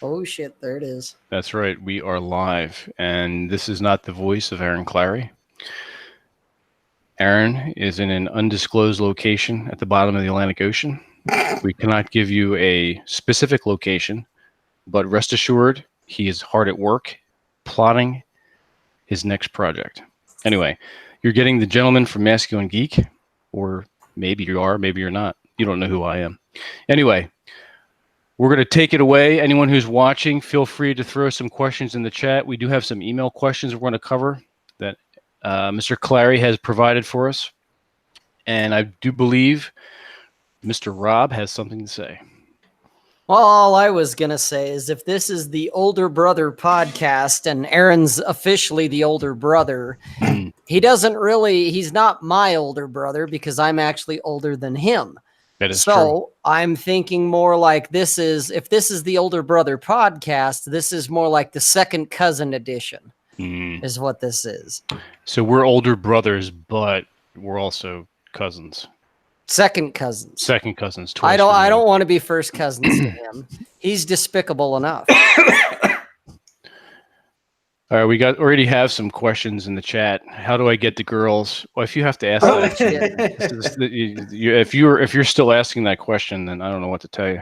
Oh shit, there it is. That's right. We are live, and this is not the voice of Aaron Clary. Aaron is in an undisclosed location at the bottom of the Atlantic Ocean. We cannot give you a specific location, but rest assured, he is hard at work plotting his next project. Anyway, you're getting the gentleman from Masculine Geek, or maybe you are, maybe you're not. You don't know who I am. Anyway, we're going to take it away. Anyone who's watching, feel free to throw some questions in the chat. We do have some email questions we're going to cover that Mr. Clary has provided for us. And I do believe Mr. Rob has something to say. Well, all I was going to say is if this is the older brother podcast and Aaron's officially the older brother, he's not my older brother because I'm actually older than him. That is so true. I'm thinking more like if this is the older brother podcast, this is more like the second cousin edition is what this is. So we're older brothers, but we're also cousins. Second cousins. Second cousins. I don't want to be first cousins to him. He's despicable enough. All right, we already have some questions in the chat. How do I get the girls? Well, if you have to ask that, if you're still asking that question, then I don't know what to tell you.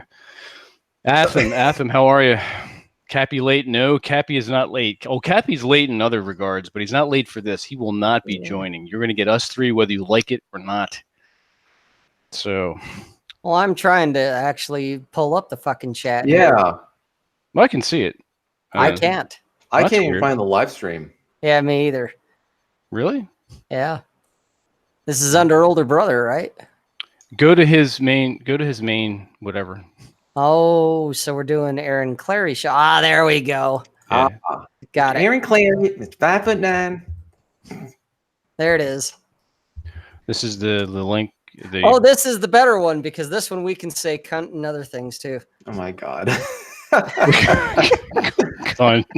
Atham, how are you? Cappy late? No, Cappy is not late. Oh, Cappy's late in other regards, but he's not late for this. He will not be joining. You're going to get us three, whether you like it or not. So. Well, I'm trying to actually pull up the fucking chat. Yeah. Well, I can see it. I can't. I can't even find the live stream. Yeah, me either. Really? Yeah. This is under older brother, right? Go to his main, whatever. Oh, so we're doing Aaron Clary show. Ah, there we go. Yeah. Got it. Aaron Clary, it's 5'9". There it is. This is the link. This is the better one because this one we can say cunt and other things too. Oh my god.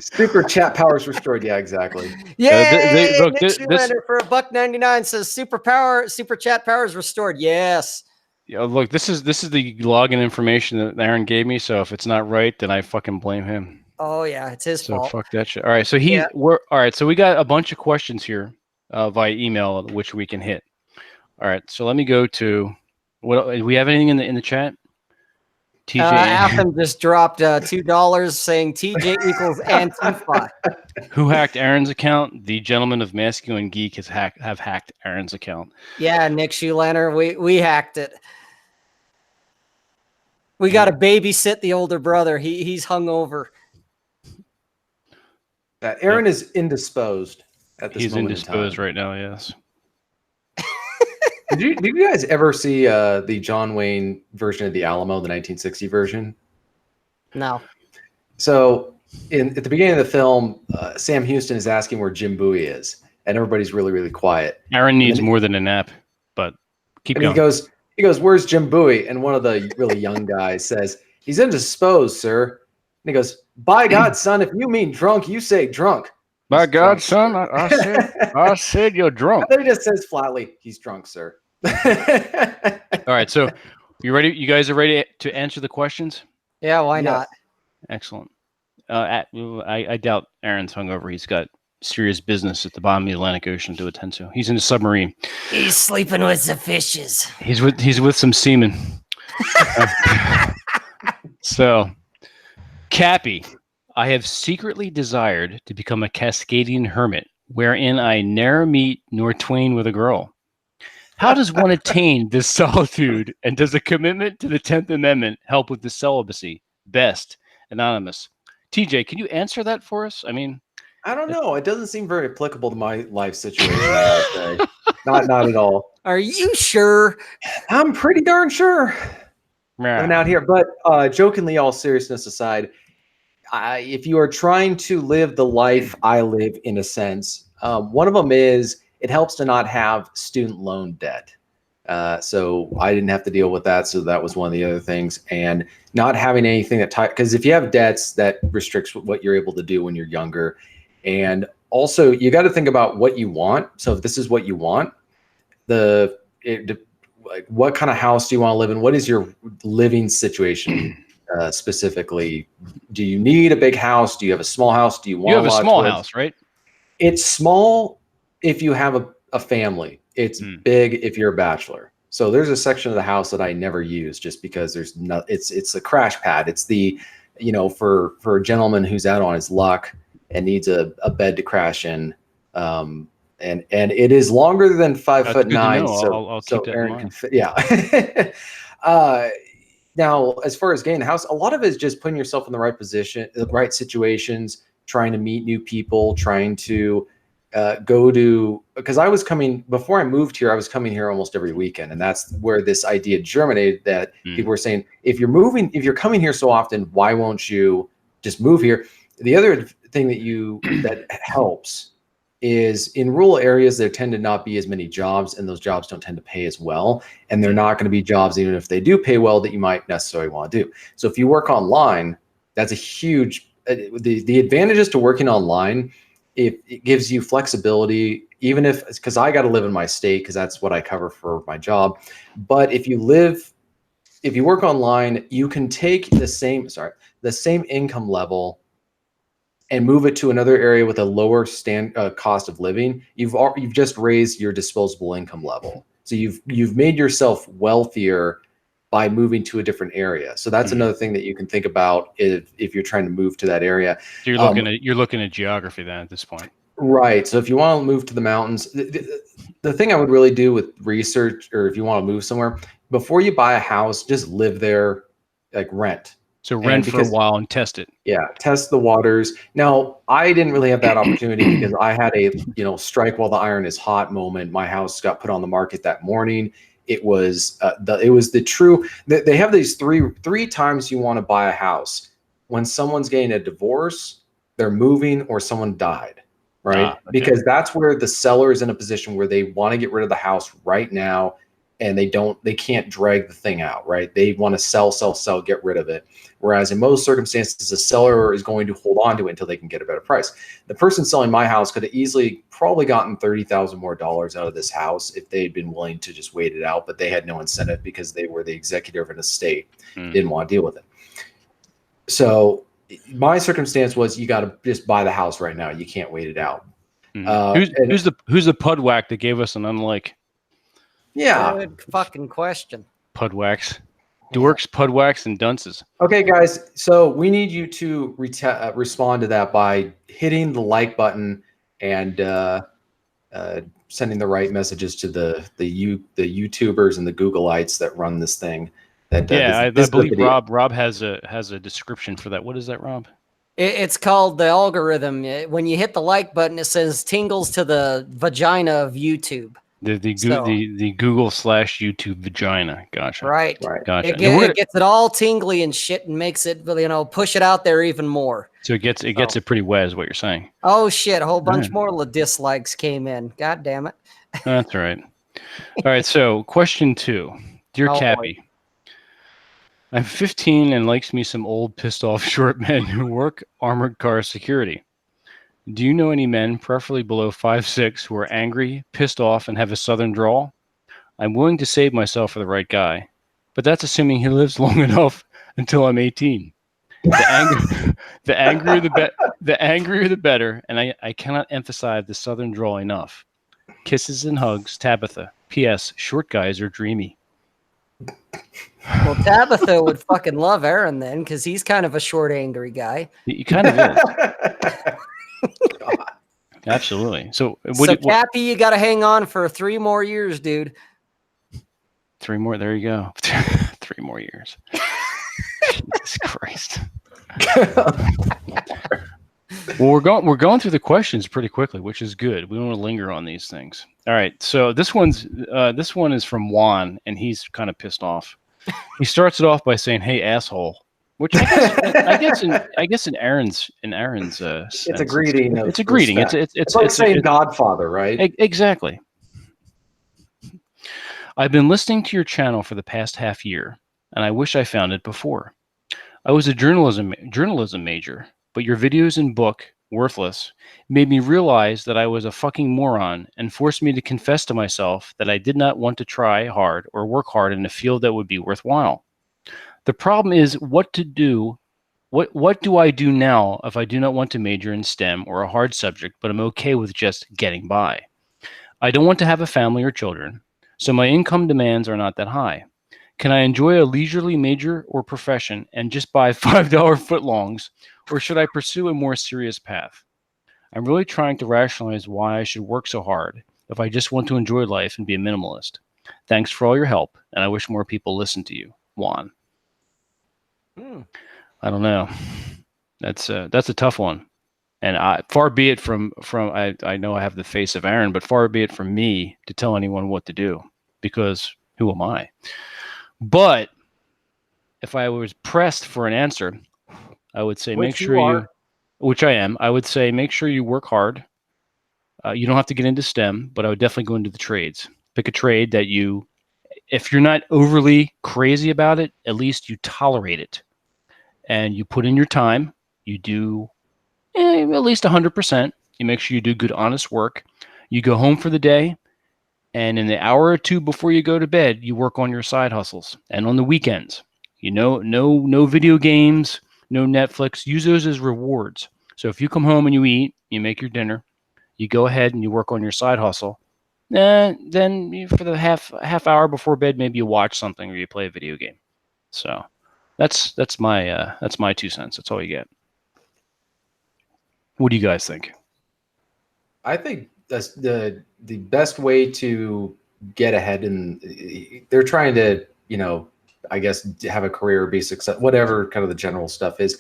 Super chat powers restored. Yeah, exactly. Yay! Nick Schumacher for $1.99 says super chat powers restored. Yes. Yeah, look, this is the login information that Aaron gave me. So if it's not right, then I fucking blame him. Oh yeah, it's his fault. So fuck that shit. All right, so so we got a bunch of questions here via email which we can hit. All right, so let me go to what do we have anything in the chat? TJ Atham just dropped $2 saying TJ equals Antifa. Who hacked Aaron's account? The gentleman of Masculine Geek have hacked Aaron's account. Yeah, Nick Schumacher, we hacked it. We got to babysit the older brother. He's hungover. Aaron is indisposed at this moment. He's indisposed right now. Yes. Did you guys ever see the John Wayne version of the Alamo, the 1960 version? No. So at the beginning of the film, Sam Houston is asking where Jim Bowie is, and everybody's really, really quiet. Aaron needs more than a nap, but keep going. He goes, "Where's Jim Bowie?" And one of the really young guys says, "He's indisposed, sir." And he goes, "By God, son, if you mean drunk, you say drunk." By God, son, I said you're drunk. Then he just says flatly, "He's drunk, sir." All right, so you ready? You guys are ready to answer the questions? Yeah, why not? Excellent. I doubt Aaron's hungover. He's got serious business at the bottom of the Atlantic Ocean to attend to. He's in a submarine. He's sleeping with the fishes. He's with some seamen. So, Cappy, I have secretly desired to become a Cascadian hermit, wherein I ne'er meet nor twain with a girl. How does one attain this solitude, and does a commitment to the 10th Amendment help with the celibacy? Best, Anonymous. TJ, can you answer that for us? I mean, I don't know. It doesn't seem very applicable to my life situation. I would say. Not at all. Are you sure? I'm pretty darn sure. I'm out here. But jokingly, all seriousness aside, if you are trying to live the life I live, in a sense, one of them is it helps to not have student loan debt. So I didn't have to deal with that. So that was one of the other things. And not having anything that because if you have debts, that restricts what you're able to do when you're younger. And also, you got to think about what you want. So if this is what you want, what kind of house do you want to live in? What is your living situation specifically. Do you need a big house? Do you have a small house? Do you want You have a small choice? house, right? It's small if you have a family. It's big if you're a bachelor. So there's a section of the house that I never use just because there's no. It's a crash pad. It's the, for a gentleman who's out on his luck and needs a bed to crash in. And it is longer than 5'9". So I'll keep that Aaron in mind. can fit. Yeah. Now, as far as getting a house, a lot of it is just putting yourself in the right position, the right situations, trying to meet new people, trying to because I was coming before I moved here. I was coming here almost every weekend, and that's where this idea germinated. That people were saying, if you're coming here so often, why won't you just move here? The other thing that helps is in rural areas, there tend to not be as many jobs, and those jobs don't tend to pay as well. And they're not going to be jobs, even if they do pay well, that you might necessarily want to do. So if you work online, that's a huge, the advantages to working online, it gives you flexibility, even because I got to live in my state, because that's what I cover for my job. But if you work online, you can take the same income level and move it to another area with a lower cost of living. You've just raised your disposable income level. So you've made yourself wealthier by moving to a different area. So that's another thing that you can think about if you're trying to move to that area. So you're looking at geography then at this point. Right. So if you want to move to the mountains, the thing I would really do with research, or if you want to move somewhere, before you buy a house, just live there, like rent. So rent for a while and test it. Yeah, test the waters. Now, I didn't really have that opportunity because I had a, strike while the iron is hot moment. My house got put on the market that morning. It was the true. They have these three times you want to buy a house: when someone's getting a divorce, they're moving, or someone died, right? Okay. Because that's where the seller is in a position where they want to get rid of the house right now, and they can't drag the thing out, right? They want to sell, get rid of it. Whereas in most circumstances, the seller is going to hold on to it until they can get a better price. The person selling my house could have easily probably gotten $30,000 more out of this house if they'd been willing to just wait it out, but they had no incentive because they were the executor of an estate, didn't want to deal with it. So my circumstance was, you got to just buy the house right now. You can't wait it out. Who's the pudwack that gave us an unlike? Yeah. Good fucking question. Pudwacks. Dorks, pudwacks, and dunces. Okay, guys. So we need you to respond to that by hitting the like button and sending the right messages to the YouTubers and the Googleites that run this thing. I believe Rob has a description for that. What is that, Rob? It's called the algorithm. When you hit the like button, it says tingles to the vagina of YouTube. The Google/YouTube vagina. Gotcha. Right. Gotcha. It gets it all tingly and shit, and makes it, push it out there even more. So it gets it pretty wet, is what you're saying. Oh shit! A whole bunch more dislikes came in. God damn it. That's all right. All right. So question 2, dear Cappy. Boy. I'm 15 and likes me some old pissed off short men who work armored car security. Do you know any men, preferably below 5'6", who are angry, pissed off, and have a southern drawl? I'm willing to save myself for the right guy, but that's assuming he lives long enough until I'm 18. The angrier the better, and I cannot emphasize the southern drawl enough. Kisses and hugs, Tabitha. P.S. Short guys are dreamy. Well, Tabitha would fucking love Aaron then, because he's kind of a short, angry guy. He kind of is. Absolutely. So Cappy, you got to hang on for 3 more years, dude. 3 more. There you go. 3 more years. Jesus Christ. Well, we're going through the questions pretty quickly, which is good. We don't want to linger on these things. All right. So this one is from Juan, and he's kind of pissed off. He starts it off by saying, "Hey, asshole." Which I guess in Aaron's it's a greeting. It's a greeting. It's like saying Godfather, right? Exactly. I've been listening to your channel for the past half year, and I wish I found it before. I was a journalism major, but your videos and book, Worthless, made me realize that I was a fucking moron and forced me to confess to myself that I did not want to try hard or work hard in a field that would be worthwhile. The problem is what to do. What do I do now if I do not want to major in STEM or a hard subject, but I'm okay with just getting by? I don't want to have a family or children, so my income demands are not that high. Can I enjoy a leisurely major or profession and just buy $5 footlongs, or should I pursue a more serious path? I'm really trying to rationalize why I should work so hard if I just want to enjoy life and be a minimalist. Thanks for all your help, and I wish more people listened to you. Juan. I don't know. That's a tough one. And far be it from I know I have the face of Aaron, but far be it from me to tell anyone what to do, because who am I? But if I was pressed for an answer, I would say make sure you, which I am, I would say make sure you work hard. You don't have to get into STEM, but I would definitely go into the trades. Pick a trade that you, if you're not overly crazy about it, at least you tolerate it. And you put in your time. You do at least 100%. You make sure you do good, honest work. You go home for the day, and in the hour or two before you go to bed, you work on your side hustles. And on the weekends, no video games, no Netflix. Use those as rewards. So if you come home and you eat, you make your dinner, you go ahead and you work on your side hustle. Then for the half hour before bed, maybe you watch something or you play a video game. So that's my 2 cents. That's all you get. What do you guys think? I think that's the best way to get ahead, and they're trying to, I guess, have a career, be successful, whatever kind of the general stuff is.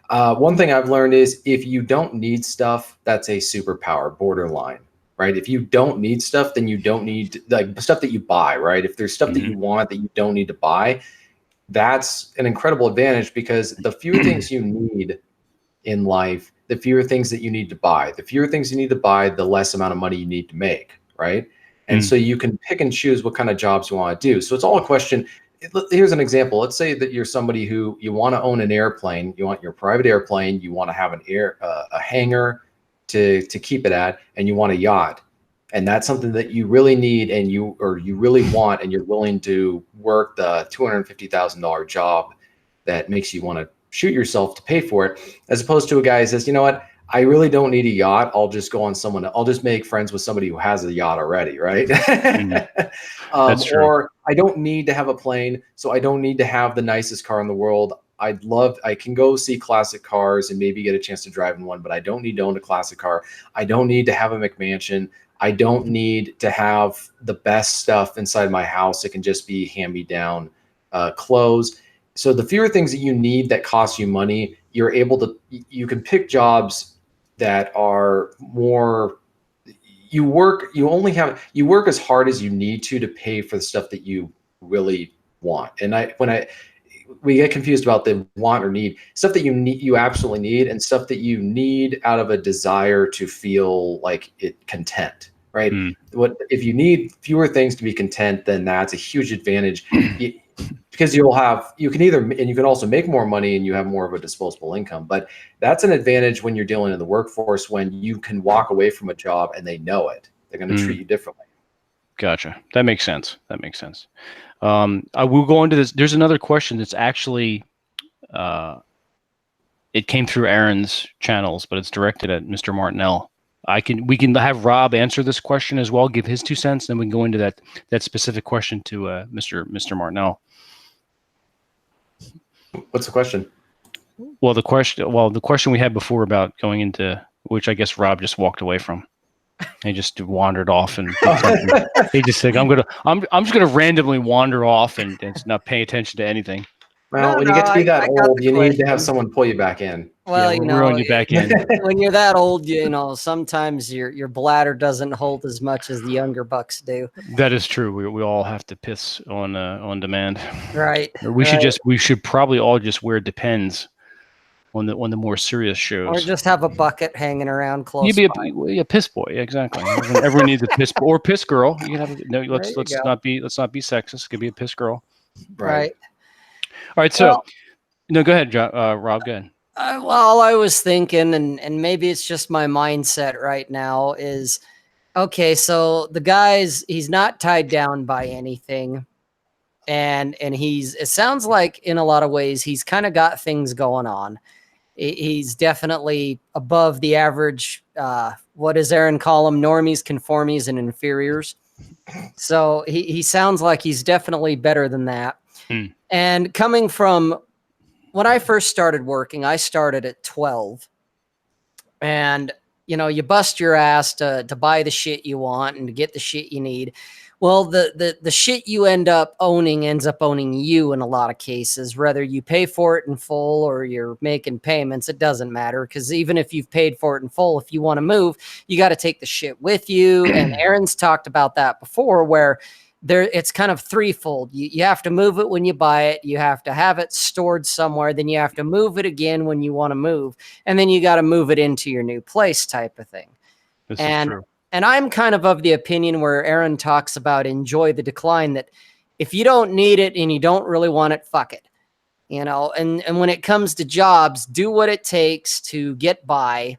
One thing I've learned is if you don't need stuff, that's a superpower, borderline, right? If you don't need stuff, then you don't need like stuff that you buy, right? If there's stuff that you want that you don't need to buy, that's an incredible advantage, because the fewer things you need in life, the fewer things that you need to buy. The fewer things you need to buy, the less amount of money you need to make, right? And so you can pick and choose what kind of jobs you want to do. So it's all a question. Here's an example. Let's say that you're somebody who you want to own an airplane. You want your private airplane. You want to have a hangar to keep it at, and you want a yacht. And that's something that you really need, and you really want, and you're willing to work the $250,000 job that makes you want to shoot yourself to pay for it, as opposed to a guy who says, you know what, I really don't need a yacht. I'll just go on I'll just make friends with somebody who has a yacht already, right? That's true. Or I don't need to have a plane, so I don't need to have the nicest car in the world. I can go see classic cars and maybe get a chance to drive in one, but I don't need to own a classic car. I don't need to have a McMansion. I don't need to have the best stuff inside my house. It can just be hand-me-down clothes. So the fewer things that you need that cost you money, you can pick jobs that are more, you work as hard as you need to pay for the stuff that you really want. And we get confused about the want or need. Stuff that you absolutely need, and stuff that you need out of a desire to feel like content, right? If you need fewer things to be content, then that's a huge advantage. Because you can also make more money, and you have more of a disposable income. But that's an advantage when you're dealing in the workforce, when you can walk away from a job and they know it. They're going to treat you differently. Gotcha. That makes sense. I will go into this. There's another question that's actually, it came through Aaron's channels, but it's directed at Mr. Martinell. We can have Rob answer this question as well, give his 2 cents, then we can go into that specific question to Mr. Martinell. What's the question? Well, the question we had before about going into, which I guess Rob just walked away from. He just wandered off, and he just said, I'm just gonna randomly wander off and not pay attention to anything. Well, when you get to be that old, you need to have someone pull you back in. Well, we'll reel you back in. When you're that old, sometimes your bladder doesn't hold as much as the younger bucks do. That is true. We all have to piss on demand. Right. We should probably all just wear Depends on the more serious shows, or just have a bucket hanging around close. You'd be a piss boy, exactly. Everyone needs a piss boy or piss girl. You can have let's not be sexist. It could be a piss girl. Right. All right. So, go ahead, Rob. Go ahead. Well, I was thinking, and maybe it's just my mindset right now, is okay. So the guy's he's not tied down by anything, and it sounds like in a lot of ways he's kind of got things going on. He's definitely above the average. What does Aaron call them? Normies, conformies, and inferiors. So he sounds like he's definitely better than that. And coming from when I first started working, I started at 12. And, you bust your ass to buy the shit you want and to get the shit you need. Well, the shit you end up owning ends up owning you in a lot of cases, whether you pay for it in full or you're making payments. It doesn't matter, because even if you've paid for it in full, if you want to move, you got to take the shit with you. And Aaron's talked about that before, where it's kind of threefold. You have to move it when you buy it. You have to have it stored somewhere. Then you have to move it again when you want to move. And then you got to move it into your new place type of thing. This is true. And I'm kind of the opinion where Aaron talks about enjoy the decline, that if you don't need it and you don't really want it, fuck it. And when it comes to jobs, do what it takes to get by,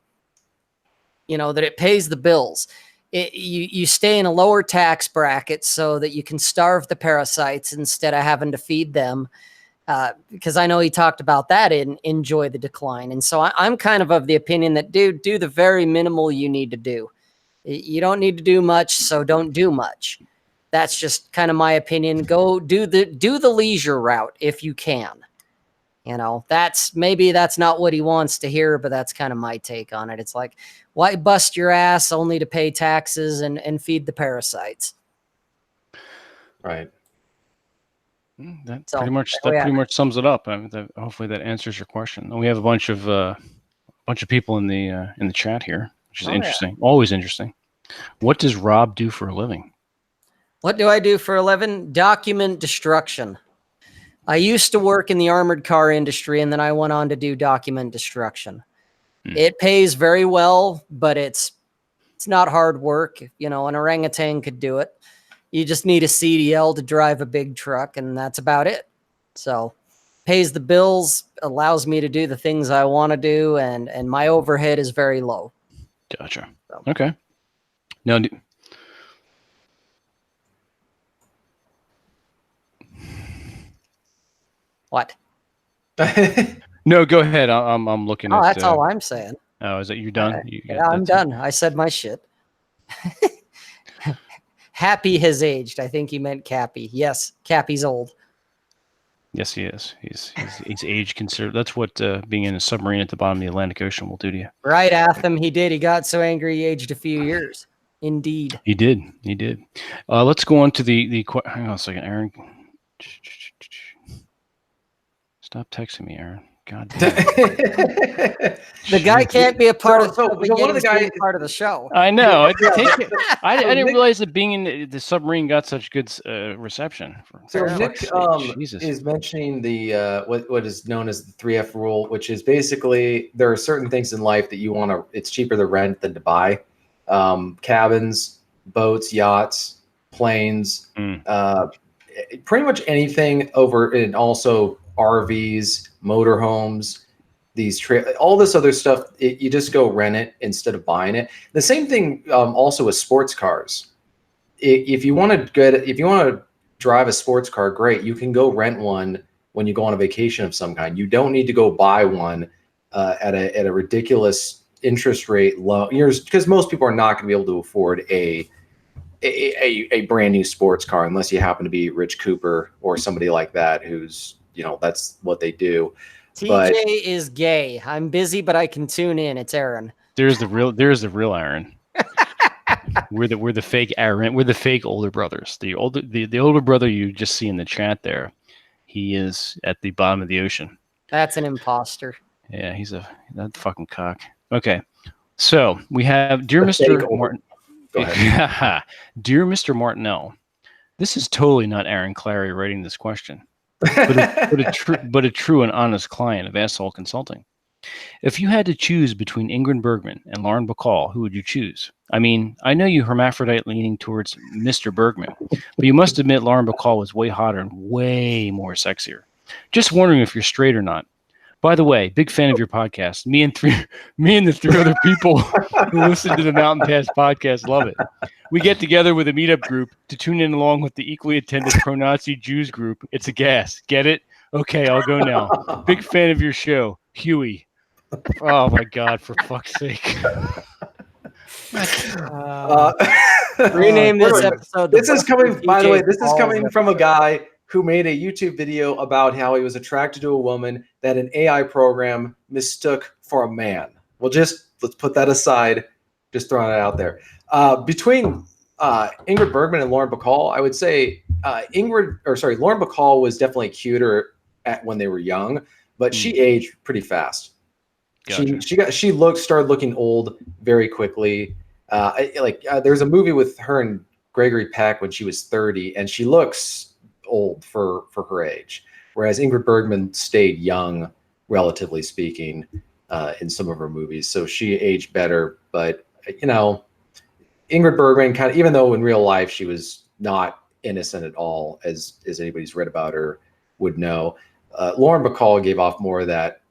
that it pays the bills. You stay in a lower tax bracket so that you can starve the parasites instead of having to feed them. Because I know he talked about that in Enjoy the Decline. And so I'm kind of the opinion that, dude, do the very minimal you need to do. You don't need to do much, so don't do much. That's just kind of my opinion. Go do the leisure route if you can. That's not what he wants to hear, but that's kind of my take on it. It's like, why bust your ass only to pay taxes and feed the parasites? Right. That pretty much sums it up. Hopefully that answers your question. And we have a bunch of people in the chat here, which is interesting. Yeah. Always interesting. What does Rob do for a living? What do I do for a living? Document destruction. I used to work in the armored car industry, and then I went on to do document destruction. It pays very well, but it's not hard work. An orangutan could do it. You just need a CDL to drive a big truck, and that's about it. So pays the bills, allows me to do the things I want to do, and my overhead is very low. Gotcha. So. Okay. Now, what? No, go ahead. I'm looking at. Oh, that's all I'm saying. Oh, is that you're done? Yeah, I'm done. I said my shit. Happy has aged. I think he meant Cappy. Yes, Cappy's old. Yes, he is. He's age conserved. That's what being in a submarine at the bottom of the Atlantic Ocean will do to you. Right, Atham. He did. He got so angry he aged a few years. Indeed. He did. Let's go on to the hang on a second, Aaron. Stop texting me, Aaron. God damn. The guy can't be a part of one of the guys part of the show. I know. I didn't realize that being in the submarine got such good reception. So Nick is mentioning the what is known as the 3F rule, which is basically there are certain things in life that you want to. It's cheaper to rent than to buy. Cabins, boats, yachts, planes, pretty much anything over, and also RVs, motorhomes, all this other stuff. You just go rent it instead of buying it. The same thing also with sports cars. If you want to drive a sports car, great. You can go rent one when you go on a vacation of some kind. You don't need to go buy one at a ridiculous interest rate loan, because most people are not going to be able to afford a brand new sports car unless you happen to be Rich Cooper or somebody like that who's that's what they do. TJ is gay. I'm busy, but I can tune in. It's Aaron. There's the real Aaron. We're the fake Aaron. We're the fake older brothers. The older brother you just see in the chat there, he is at the bottom of the ocean. That's an imposter. Yeah, he's that fucking cock. Okay, so we have Dear Mr. Martin. Go ahead. Dear Mr. Martinell, this is totally not Aaron Clary writing this question. but a true and honest client of Asshole Consulting. If you had to choose between Ingrid Bergman and Lauren Bacall, who would you choose? I mean, I know you hermaphrodite leaning towards Mr. Bergman, but you must admit Lauren Bacall was way hotter and way more sexier. Just wondering if you're straight or not. By the way, big fan of your podcast. Me and the three other people who listen to the Mountain Pass podcast love it. We get together with a meetup group to tune in along with the equally attended pro-Nazi Jews group. It's a gas. Get it? Okay, I'll go now. Big fan of your show, Huey. Oh my God! For fuck's sake. Rename this episode. This is coming. By the way, this is coming from a guy who made a YouTube video about how he was attracted to a woman that an AI program mistook for a man. Well, let's put that aside. Just throwing it out there. Between Ingrid Bergman and Lauren Bacall, I would say Lauren Bacall was definitely cuter when they were young, but she aged pretty fast. Gotcha. She started looking old very quickly. There's a movie with her and Gregory Peck when she was 30, and she looks old for her age, whereas Ingrid Bergman stayed young, relatively speaking, in some of her movies. So she aged better. But Ingrid Bergman kind of, even though in real life she was not innocent at all, as anybody's read about her would know, Lauren Bacall gave off more of that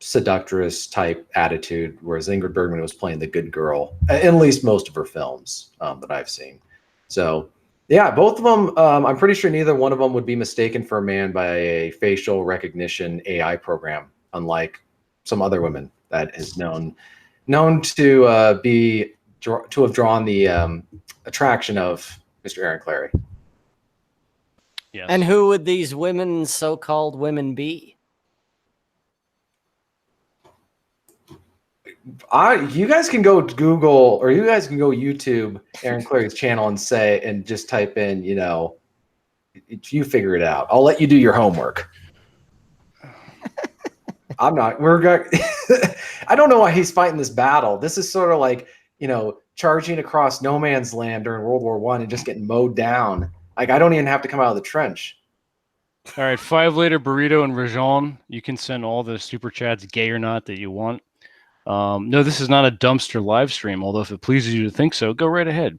seductress type attitude, whereas Ingrid Bergman was playing the good girl, at least most of her films that I've seen. So yeah, both of them, I'm pretty sure neither one of them would be mistaken for a man by a facial recognition AI program, unlike some other women that is known to have drawn the attraction of Mr. Aaron Clary. Yes. And who would these women, so-called women, be? You guys can go Google, or you guys can go YouTube Aaron Clary's channel and just type in, you figure it out. I'll let you do your homework. I don't know why he's fighting this battle. This is sort of like, charging across no man's land during World War I and just getting mowed down. Like, I don't even have to come out of the trench. All right, 5 later burrito and Rajon. You can send all the super chats, gay or not, that you want. No, this is not a dumpster live stream, although if it pleases you to think so, go right ahead.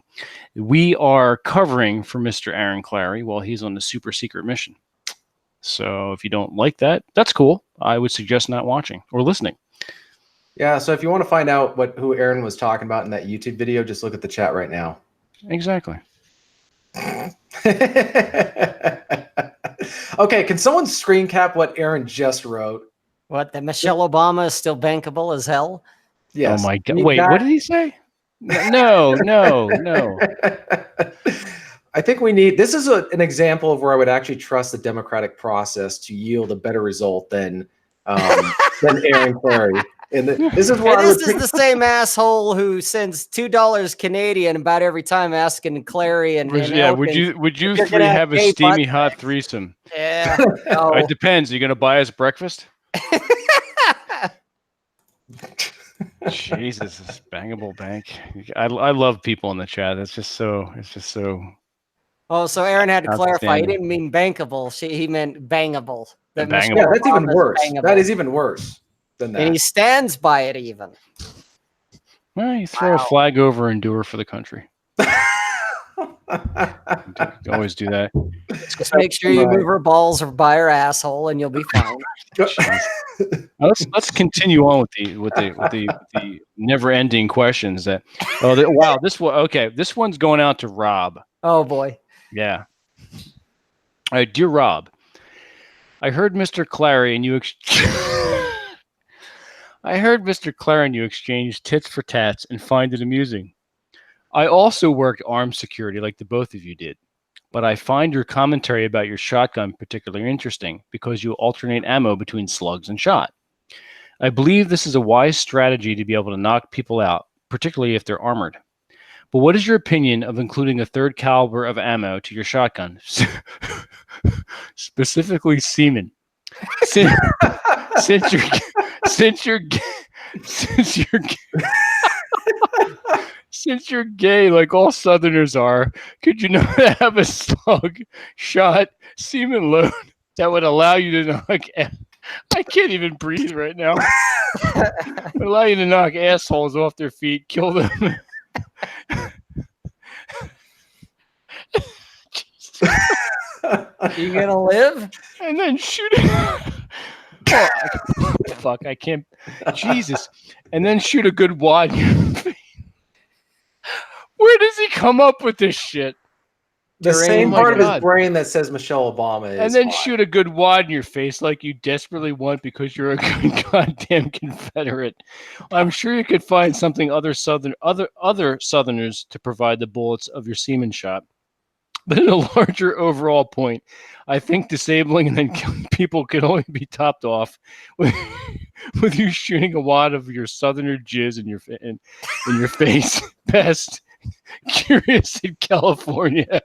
We are covering for Mr. Aaron Clary while he's on the super secret mission. So if you don't like that, that's cool. I would suggest not watching or listening. Yeah, so if you want to find out who Aaron was talking about in that YouTube video, just look at the chat right now. Exactly. Okay, can someone screen cap what Aaron just wrote? What, that Michelle Obama is still bankable as hell? Yes. Oh my God. Wait, what did he say? No. I think this is an example of where I would actually trust the democratic process to yield a better result than Aaron Clary. And this is where this is the same asshole who sends $2 Canadian about every time asking Clary and would you three have a steamy hot threesome? Yeah. No. It depends. Are you gonna buy us breakfast? Jesus, this bangable bank. I love people in the chat. It's just so. Oh, so Aaron had to clarify. He didn't mean bankable. He meant bangable. Yeah, that's even worse. Bangable. That is even worse than that. And he stands by it even. Well, you throw a flag over and do her for the country. You always do that. Just make sure you move her balls or by her asshole, and you'll be fine. Let's continue on with the never-ending questions. This one's going out to Rob. Oh boy. Yeah. All right, dear Rob, I heard Mr. Clary and you exchanged tits for tats and find it amusing. I also worked armed security like the both of you did, but I find your commentary about your shotgun particularly interesting because you alternate ammo between slugs and shot. I believe this is a wise strategy to be able to knock people out, particularly if they're armored. But what is your opinion of including a third caliber of ammo to your shotgun, specifically semen? Since you're gay, like all Southerners are, could you not have a slug shot semen load that would allow you to knock? I can't even breathe right now. Allow you to knock assholes off their feet, kill them. You gonna live? And then shoot it. Fuck, I can't. Jesus. And then shoot a good wad. Where does he come up with this shit? The same Oh part my of his God. brain that says Michelle Obama is And then hot. shoot a good wad in your face like you desperately want because you're a good goddamn Confederate. I'm sure you could find something other Southerners to provide the bullets of your semen shot. But in a larger overall point, I think disabling and then killing people can only be topped off with you shooting a wad of your Southerner jizz in your face. Best. Curious in California.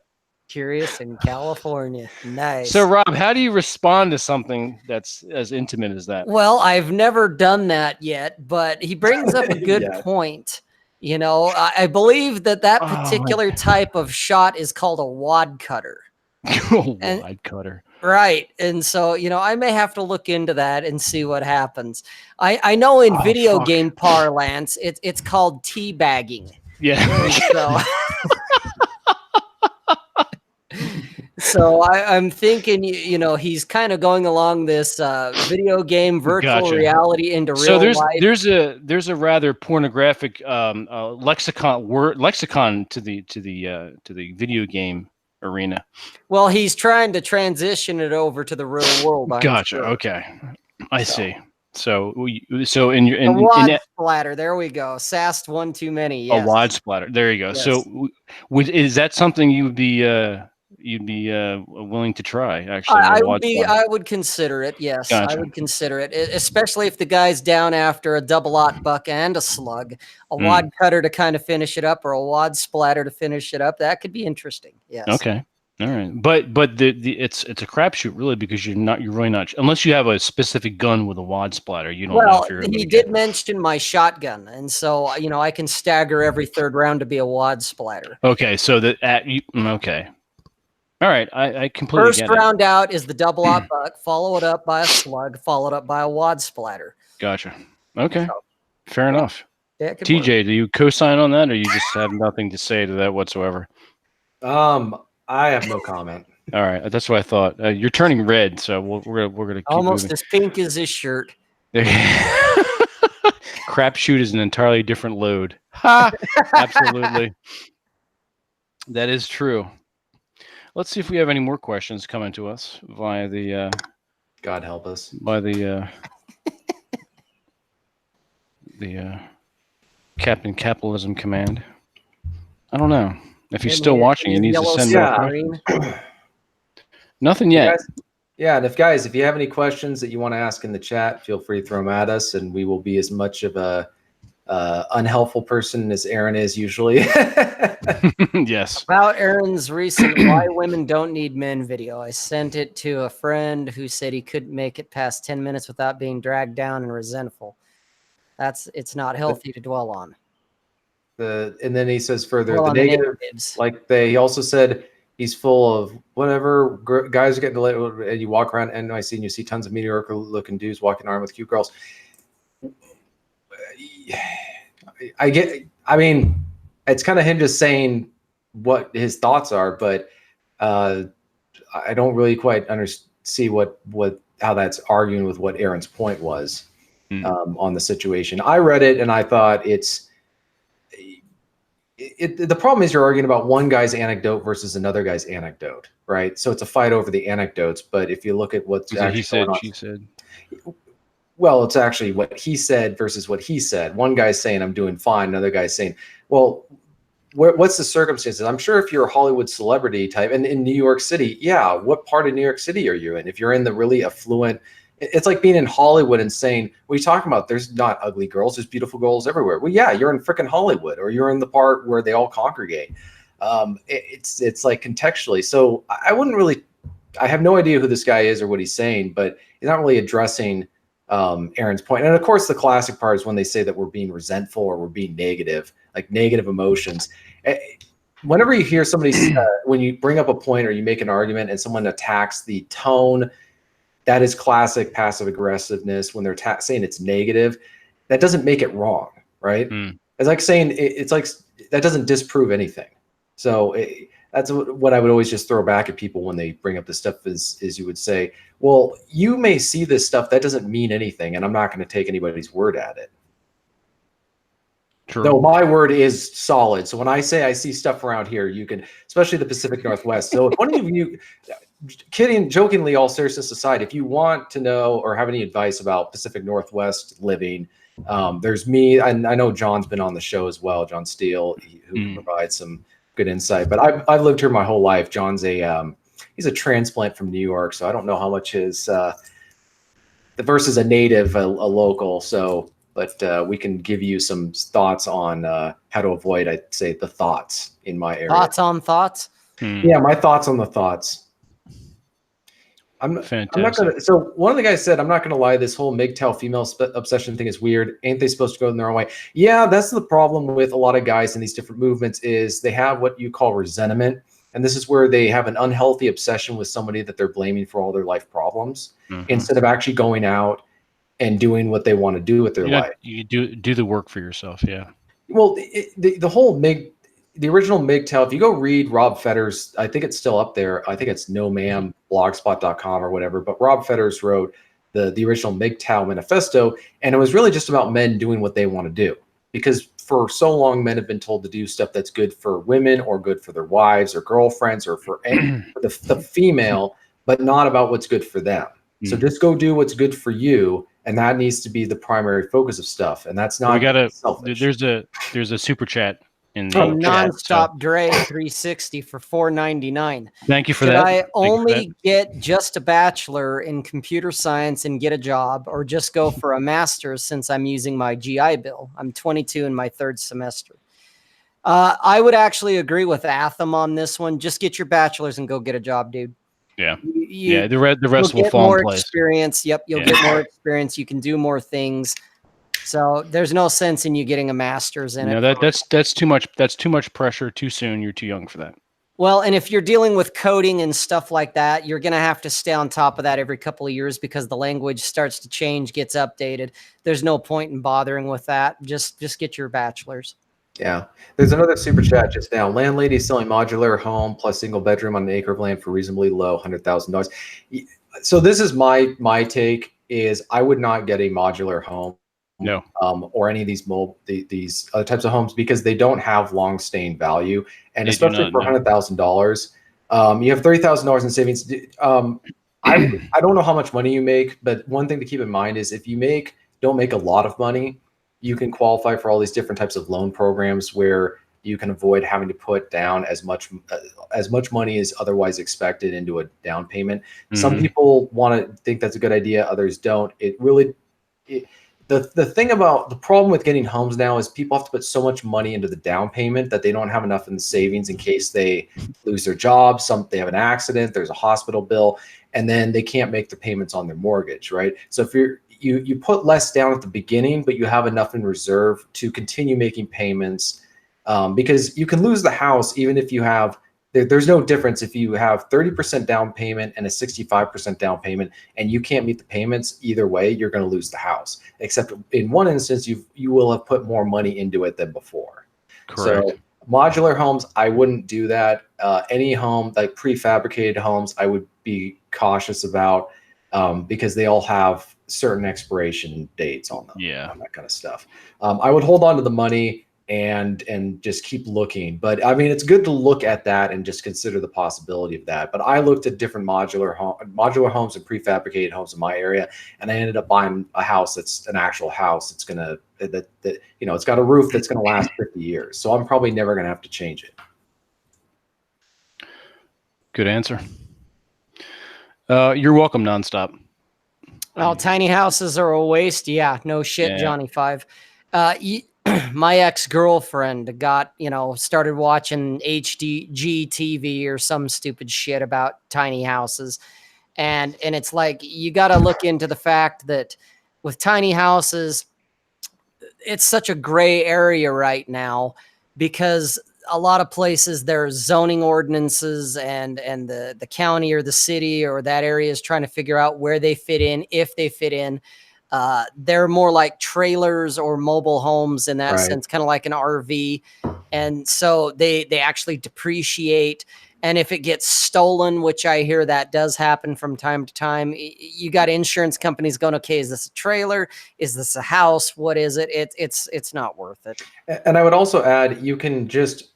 Curious in California. Nice. So, Rob, how do you respond to something that's as intimate as that? Well, I've never done that yet, but he brings up a good Yeah. point. You know, I believe that Oh, particular type of shot is called a wad cutter. Wad cutter. Right. And so, you know, I may have to look into that and see what happens. I know in video game parlance, it's called teabagging. Yeah. So, so I'm thinking, you know, he's kind of going along this video game virtual reality into real life. There's a rather pornographic lexicon to the video game arena. Well, he's trying to transition it over to the real world. Gotcha. Sure. Okay, I see. So in your a wad splatter. There we go. Sassed one too many. Yes. A wad splatter. There you go. Yes. So is that something you'd be willing to try? Actually, I would consider it. Yes, gotcha. I would consider it, especially if the guy's down after a double aught buck and a slug. A wad cutter to kind of finish it up, or a wad splatter to finish it up. That could be interesting. Yes. Okay. All right, but it's a crapshoot really, because you're really not, unless you have a specific gun with a wad splatter. You don't know if you're. He did mention my shotgun, and so you know I can stagger every third round to be a wad splatter. Okay, so okay, all right, I completely First round out is the double aught buck, follow it up by a slug, followed up by a wad splatter. Gotcha. Okay, fair enough. Yeah, TJ, do you co-sign on that, or you just have nothing to say to that whatsoever? I have no comment. All right, that's what I thought. You're turning red, so we're gonna keep almost moving. As pink as his shirt. Crapshoot is an entirely different load. Ha! Absolutely, that is true. Let's see if we have any more questions coming to us via the. God help us. By the Captain Capitalism command. I don't know. If he's still watching, he needs to send more questions. Nothing yet. And if you have any questions that you want to ask in the chat, feel free to throw them at us, and we will be as much of a unhelpful person as Aaron is usually. Yes. About Aaron's recent "Why Women Don't Need Men" video, I sent it to a friend who said he couldn't make it past 10 minutes without being dragged down and resentful. It's not healthy to dwell on. And then he says further, the negatives, like he also said he's full of whatever guys are getting delayed, and you walk around NYC and you see tons of mediocre looking dudes walking around with cute girls. I mean, it's kind of him just saying what his thoughts are, but I don't really quite see how that's arguing with what Aaron's point was on the situation. I read it and I thought the problem is you're arguing about one guy's anecdote versus another guy's anecdote, right? So it's a fight over the anecdotes. But if you look at what's actually he said, going on, she said. Well, it's actually what he said versus what he said. One guy's saying I'm doing fine. Another guy's saying, well, what's the circumstances? I'm sure if you're a Hollywood celebrity type and in New York City, yeah, what part of New York City are you in? If you're in the really affluent, it's like being in Hollywood and saying, what are you talking about? There's not ugly girls. There's beautiful girls everywhere. Well, yeah, you're in freaking Hollywood, or you're in the part where they all congregate. It's like contextually. So I have no idea who this guy is or what he's saying, but he's not really addressing Aaron's point. And of course, the classic part is when they say that we're being resentful or we're being negative, like negative emotions. Whenever you hear somebody, when you bring up a point or you make an argument and someone attacks the tone, that is classic passive aggressiveness. When they're saying it's negative, that doesn't make it wrong, right? It's like saying it's like that doesn't disprove anything. So that's what I would always just throw back at people when they bring up this stuff is you would say, well, you may see this stuff, that doesn't mean anything, and I'm not going to take anybody's word at it. True. Though my word is solid. So when I say I see stuff around here, you can, especially the Pacific Northwest. So if one of you, kidding, jokingly, all seriousness aside, if you want to know or have any advice about Pacific Northwest living, there's me, and I know John's been on the show as well, John Steele, who provides some good insight. But I've lived here my whole life. John's he's a transplant from New York, so I don't know how much his versus a native, a local. So, but we can give you some thoughts on how to avoid, I'd say, the thoughts in my area. Thoughts on thoughts? Yeah, my thoughts on the thoughts. I'm not gonna. So one of the guys said, "I'm not gonna lie. This whole MGTOW female obsession thing is weird. Ain't they supposed to go in their own way?" Yeah, that's the problem with a lot of guys in these different movements is they have what you call resentment, and this is where they have an unhealthy obsession with somebody that they're blaming for all their life problems, instead of actually going out and doing what they want to do with their life. You do the work for yourself. Yeah. Well, the whole the original MGTOW, if you go read Rob Fetter's, I think it's still up there. I think it's blogspot.com or whatever. But Rob Fetters wrote the original MGTOW manifesto, and it was really just about men doing what they want to do. Because for so long, men have been told to do stuff that's good for women or good for their wives or girlfriends or for the female, but not about what's good for them. So just go do what's good for you, and that needs to be the primary focus of stuff. And that's not selfish. There's a super chat. From Nonstop Dre 360 for $4.99. Thank you for Should that. I only get just a bachelor in computer science and get a job, or just go for a master's since I'm using my GI Bill? I'm 22 in my third semester. I would actually agree with Atham on this one. Just get your bachelor's and go get a job, dude. Yeah. The rest will fall in place. Experience. Yep. You'll get more experience. You can do more things. So there's no sense in you getting a master's in it. No, that's too much. That's too much pressure too soon. You're too young for that. Well, and if you're dealing with coding and stuff like that, you're going to have to stay on top of that every couple of years because the language starts to change, gets updated. There's no point in bothering with that. Just get your bachelor's. Yeah. There's another super chat just now. Landlady selling modular home plus single bedroom on an acre of land for reasonably low, $100,000. So this is my take is I would not get a modular home. No. Or any of these these other types of homes because they don't have long staying value, and especially for $100,000, you have $30,000 in savings. I don't know how much money you make, but one thing to keep in mind is if you don't make a lot of money, you can qualify for all these different types of loan programs where you can avoid having to put down as much money as otherwise expected into a down payment. Some people want to think that's a good idea, others don't. The thing about the problem with getting homes now is people have to put so much money into the down payment that they don't have enough in the savings in case they lose their job, they have an accident, there's a hospital bill, and then they can't make the payments on their mortgage, right? So if you put less down at the beginning, but you have enough in reserve to continue making payments, because you can lose the house even if you have. There's no difference if you have 30% down payment and a 65% down payment and you can't meet the payments. Either way, you're going to lose the house. Except in one instance, you will have put more money into it than before. Correct. So modular homes, I wouldn't do that. Any home, like prefabricated homes, I would be cautious about because they all have certain expiration dates on them. Yeah. On that kind of stuff. I would hold on to the money and just keep looking. But I mean, it's good to look at that and just consider the possibility of that. But I looked at different modular homes and prefabricated homes in my area, and I ended up buying a house that's an actual house. It's gonna it's got a roof that's gonna last 50 years. So I'm probably never gonna have to change it. Good answer. You're welcome, Nonstop. Well, tiny houses are a waste. Yeah, no shit, yeah. Johnny 5. My ex-girlfriend started watching HDG TV or some stupid shit about tiny houses. And it's like, you got to look into the fact that with tiny houses, it's such a gray area right now because a lot of places there's zoning ordinances and the county or the city or that area is trying to figure out where they fit in, if they fit in. They're more like trailers or mobile homes in that sense, kind of like an RV. And so they actually depreciate. And if it gets stolen, which I hear that does happen from time to time, you got insurance companies going, okay, is this a trailer? Is this a house? What is it? It's not worth it. And I would also add, you can just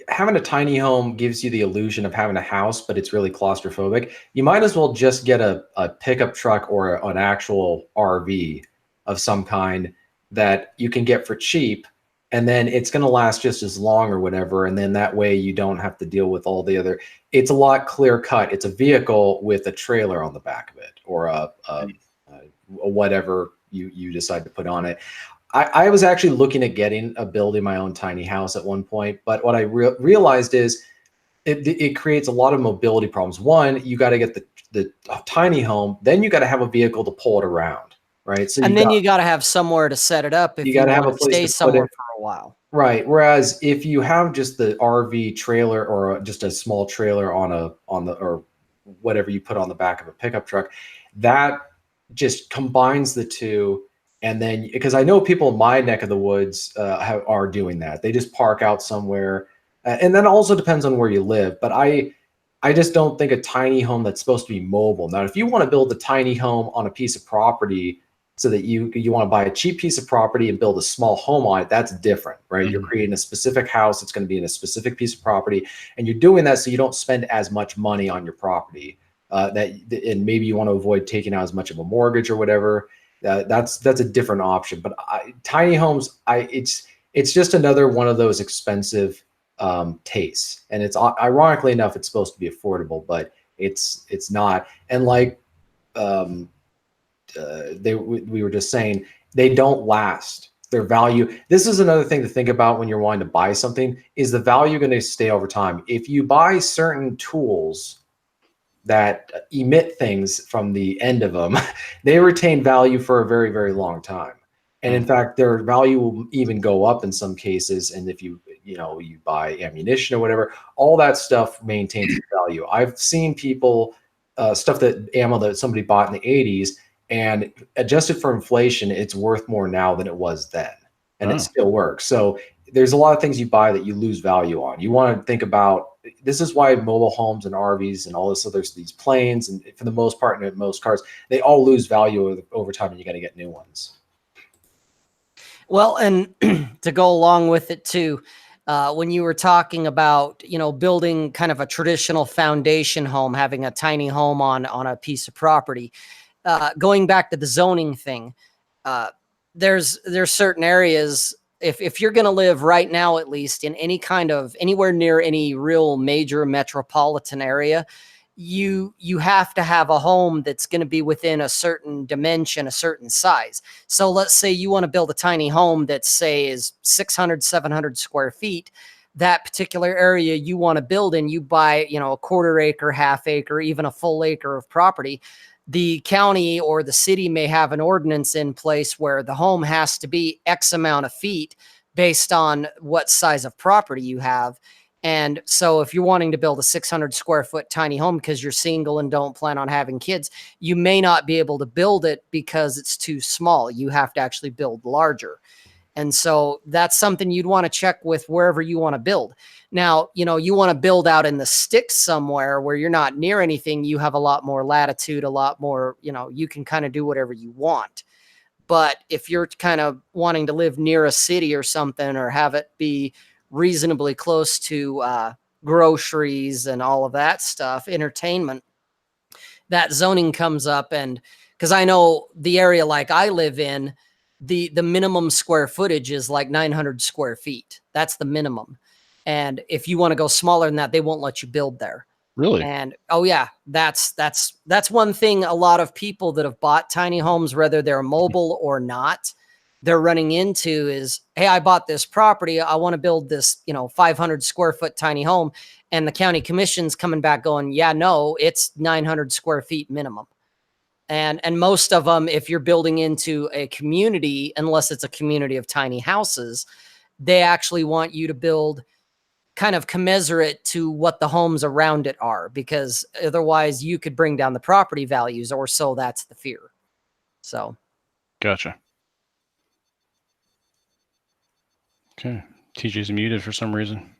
having a tiny home gives you the illusion of having a house, but it's really claustrophobic. You might as well just get a pickup truck or an actual RV of some kind that you can get for cheap, and then it's going to last just as long or whatever. And then that way you don't have to deal with all the other. It's a lot clear cut. It's a vehicle with a trailer on the back of it, or a whatever you decide to put on it. I was actually looking at building my own tiny house at one point, but what I realized is it creates a lot of mobility problems. One, you got to get the tiny home, then you got to have a vehicle to pull it around, right? So you got to have somewhere to set it up if you got to have a place stay to somewhere put it for a while. Right. Whereas if you have just the RV trailer or just a small trailer or whatever you put on the back of a pickup truck, that just combines the two. And then, because I know people in my neck of the woods are doing that. They just park out somewhere, and then also depends on where you live. But I just don't think a tiny home that's supposed to be mobile. Now, if you want to build a tiny home on a piece of property so that you want to buy a cheap piece of property and build a small home on it, that's different, right? Mm-hmm. You're creating a specific house that's going to be in a specific piece of property, and you're doing that so you don't spend as much money on your property. And maybe you want to avoid taking out as much of a mortgage or whatever. That's a different option. But tiny homes, it's just another one of those expensive tastes, and it's ironically enough, it's supposed to be affordable, but it's not. And like we were just saying, they don't last. Their value. This is another thing to think about when you're wanting to buy something: is the value going to stay over time? If you buy certain tools that emit things from the end of them, they retain value for a very, very long time. And in fact, their value will even go up in some cases. And if you buy ammunition or whatever, all that stuff maintains its value. I've seen people, ammo that somebody bought in the 80s, and adjusted for inflation, it's worth more now than it was then. And it still works. So there's a lot of things you buy that you lose value on. You want to think about, this is why mobile homes and RVs and all this other, these planes, and for the most part, and most cars, they all lose value over time, and you got to get new ones. Well, and to go along with it too, when you were talking about, building kind of a traditional foundation home, having a tiny home on a piece of property, going back to the zoning thing, there's certain areas, if you're going to live right now, at least in anywhere near any real major metropolitan area, you have to have a home that's going to be within a certain dimension, a certain size. So let's say you want to build a tiny home that, say, is 600, 700 square feet. That particular area you want to build in, you buy, a quarter acre, half acre, even a full acre of property. The county or the city may have an ordinance in place where the home has to be X amount of feet based on what size of property you have. And so if you're wanting to build a 600 square foot tiny home because you're single and don't plan on having kids, you may not be able to build it because it's too small. You have to actually build larger. And so that's something you'd want to check with wherever you want to build. Now, you want to build out in the sticks somewhere where you're not near anything. You have a lot more latitude, a lot more, you can kind of do whatever you want. But if you're kind of wanting to live near a city or something, or have it be reasonably close to groceries and all of that stuff, entertainment, that zoning comes up. And because I know the area like I live in, the minimum square footage is like 900 square feet. That's the minimum. And if you want to go smaller than that, they won't let you build there. Really? And oh yeah, that's one thing a lot of people that have bought tiny homes, whether they're mobile or not, they're running into is, hey, I bought this property, I want to build this, 500 square foot tiny home. And the county commission's coming back going, yeah, no, it's 900 square feet minimum. And most of them, if you're building into a community, unless it's a community of tiny houses, they actually want you to build kind of commensurate to what the homes around it are, because otherwise you could bring down the property values, or so that's the fear. So. Gotcha. Okay. TJ's muted for some reason.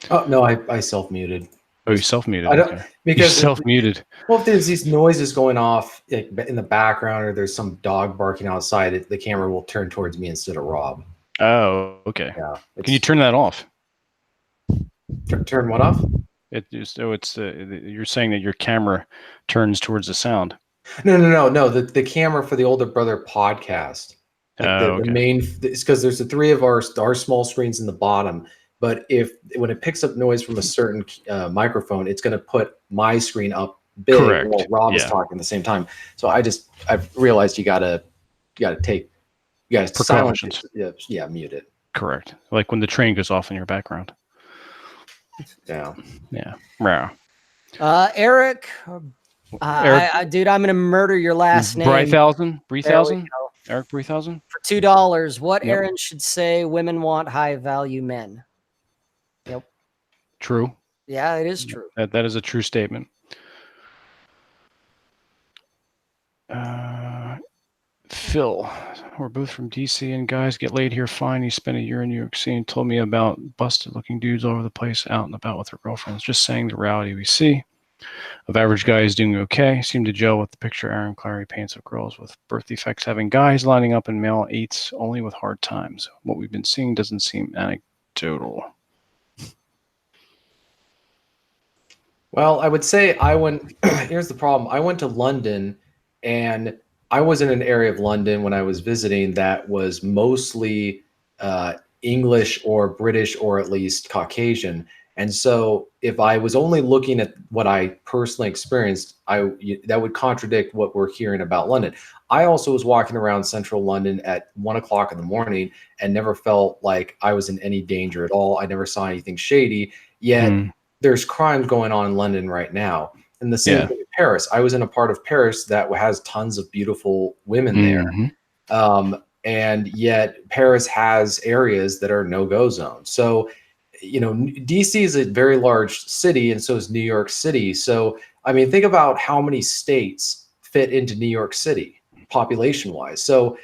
Oh, no, I self-muted. Oh, you self-muted. I don't Okay. because You're self-muted. well, if there's these noises going off like, in the background, or there's some dog barking outside, the camera will turn towards me instead of Rob. Oh, okay. Yeah. Can you turn that off? Turn what off? You're saying that your camera turns towards the sound. No. The camera for the Older Brother podcast, like the Okay. main, it's because there's the three of our small screens in the bottom. But when it picks up noise from a certain microphone, it's going to put my screen up big Correct. while Rob is Yeah. talking at the same time. So I've realized you gotta silence Precautions. it. Yeah, mute it. Correct. Like when the train goes off in your background. Yeah. Yeah. Wow. Eric, dude, I'm gonna murder your last name. Breithausen? There we Breithausen? go. Eric Breithausen? For $2, what Yep. Aaron should say: women want high value men. Yep. True. Yeah, it is true. That is a true statement. Phil, we're both from DC, and guys get laid here fine. He spent a year in New York City and told me about busted looking dudes all over the place out and about with their girlfriends. Just saying the reality we see of average guys doing okay seem to gel with the picture Aaron Clary paints of girls with birth defects having guys lining up in male eights only with hard times. What we've been seeing doesn't seem anecdotal. Well, I would say here's the problem. I went to London, and I was in an area of London when I was visiting that was mostly English or British, or at least Caucasian. And so if I was only looking at what I personally experienced, that would contradict what we're hearing about London. I also was walking around central London at 1 o'clock in the morning and never felt like I was in any danger at all. I never saw anything shady, yet there's crimes going on in London right now. And the same thing in Paris. I was in a part of Paris that has tons of beautiful women there. And yet Paris has areas that are no-go zones. So, DC is a very large city, and so is New York City. So, I mean, think about how many states fit into New York City population-wise. So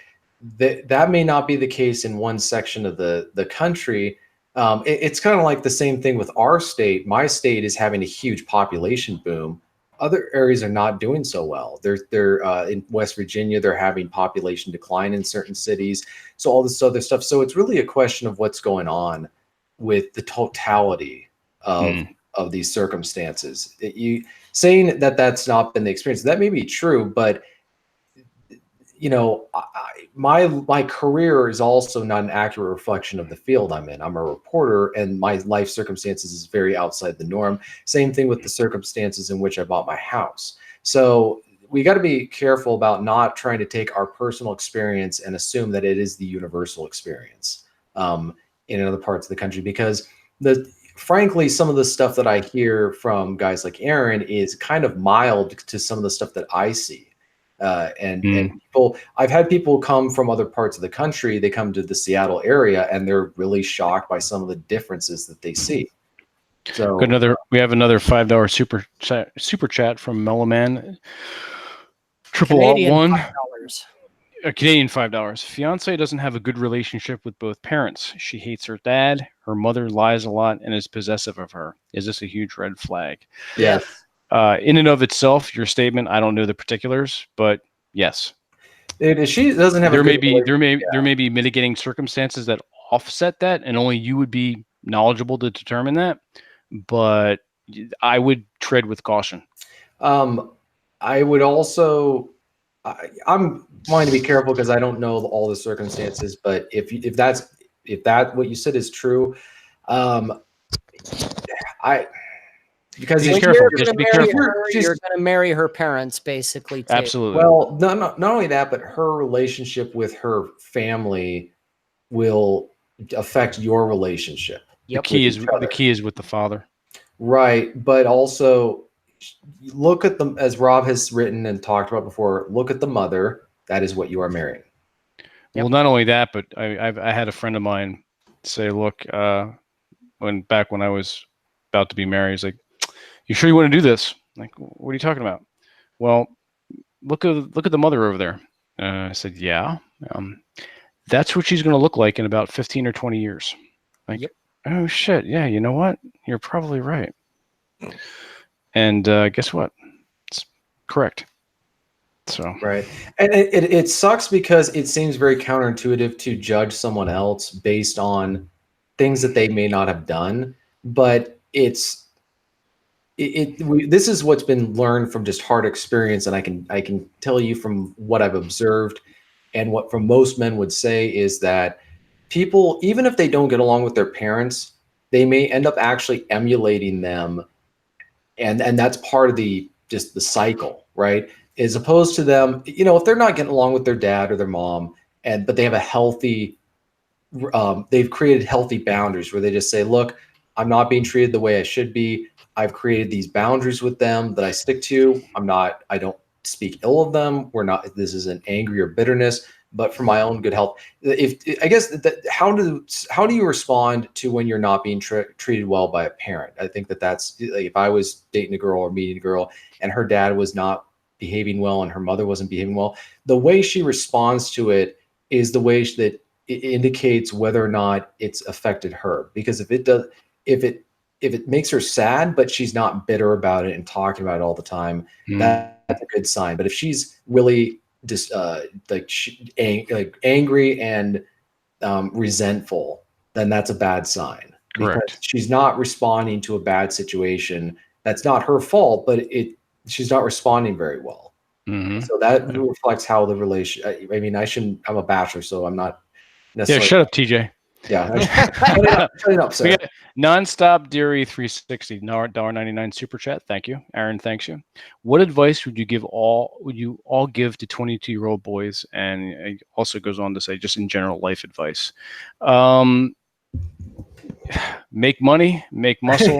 that may not be the case in one section of the country. It's kind of like the same thing with our state. My state is having a huge population boom. Other areas are not doing so well. They're in West Virginia, they're having population decline in certain cities. So all this other stuff. So it's really a question of what's going on with the totality of these circumstances. You saying that that's not been the experience, that may be true, but my career is also not an accurate reflection of the field I'm in. I'm a reporter, and my life circumstances is very outside the norm. Same thing with the circumstances in which I bought my house. So we got to be careful about not trying to take our personal experience and assume that it is the universal experience in other parts of the country, because frankly, some of the stuff that I hear from guys like Aaron is kind of mild to some of the stuff that I see. And people, I've had people come from other parts of the country. They come to the Seattle area, and they're really shocked by some of the differences that they see. So we have another $5 super chat from Mellowman. Canadian $5. A Canadian $5. Fiance doesn't have a good relationship with both parents. She hates her dad. Her mother lies a lot and is possessive of her. Is this a huge red flag? Yes. In and of itself, your statement, I don't know the particulars, but yes. She doesn't have there may be mitigating circumstances that offset that, and only you would be knowledgeable to determine that. But I would tread with caution. I would also, I'm wanting to be careful because I don't know all the circumstances. But if that what you said is true, because be careful. Just be careful. You're going to marry her parents, basically. Too. Absolutely. Well, not only that, but her relationship with her family will affect your relationship. The key is with the father. Right, but also look at them, as Rob has written and talked about before. Look at the mother. That is what you are marrying. Well, not only that, but I had a friend of mine say, "Look, when I was about to be married, he's like, you sure you want to do this?" I'm like, what are you talking about? Well, look at the mother over there. I said, yeah. That's what she's going to look like in about 15 or 20 years. Like, oh shit, yeah, you know what? You're probably right. And guess what? It's correct. So right, and it sucks because it seems very counterintuitive to judge someone else based on things that they may not have done, but this is what's been learned from just hard experience, and I can tell you from what I've observed and what from most men would say is that people, even if they don't get along with their parents, they may end up actually emulating them, and that's part of the just the cycle, right? As opposed to them, if they're not getting along with their dad or their mom, but they have a healthy, they've created healthy boundaries where they just say, look, I'm not being treated the way I should be. I've created these boundaries with them that I stick to. I don't speak ill of them. This isn't angry or bitterness, but for my own good health. I guess how do you respond to when you're not being treated well by a parent? I think that's like, if I was dating a girl or meeting a girl and her dad was not behaving well and her mother wasn't behaving well, the way she responds to it is the way that it indicates whether or not it's affected her. Because if it makes her sad, but she's not bitter about it and talking about it all the time, that's a good sign. But if she's really just angry and resentful, then that's a bad sign. correct. Because she's not responding to a bad situation. That's not her fault, but she's not responding very well. Mm-hmm. So that reflects how the relation. I mean, I'm a bachelor, so I'm not necessarily. Yeah, shut up, TJ. Yeah, shut it up, sir. We got Nonstop Dairy 360 $1.99 super chat. Thank you, Aaron. Thanks you. What advice would you all give to 22-year-old boys? And it also goes on to say, just in general life advice. Make money, make muscle.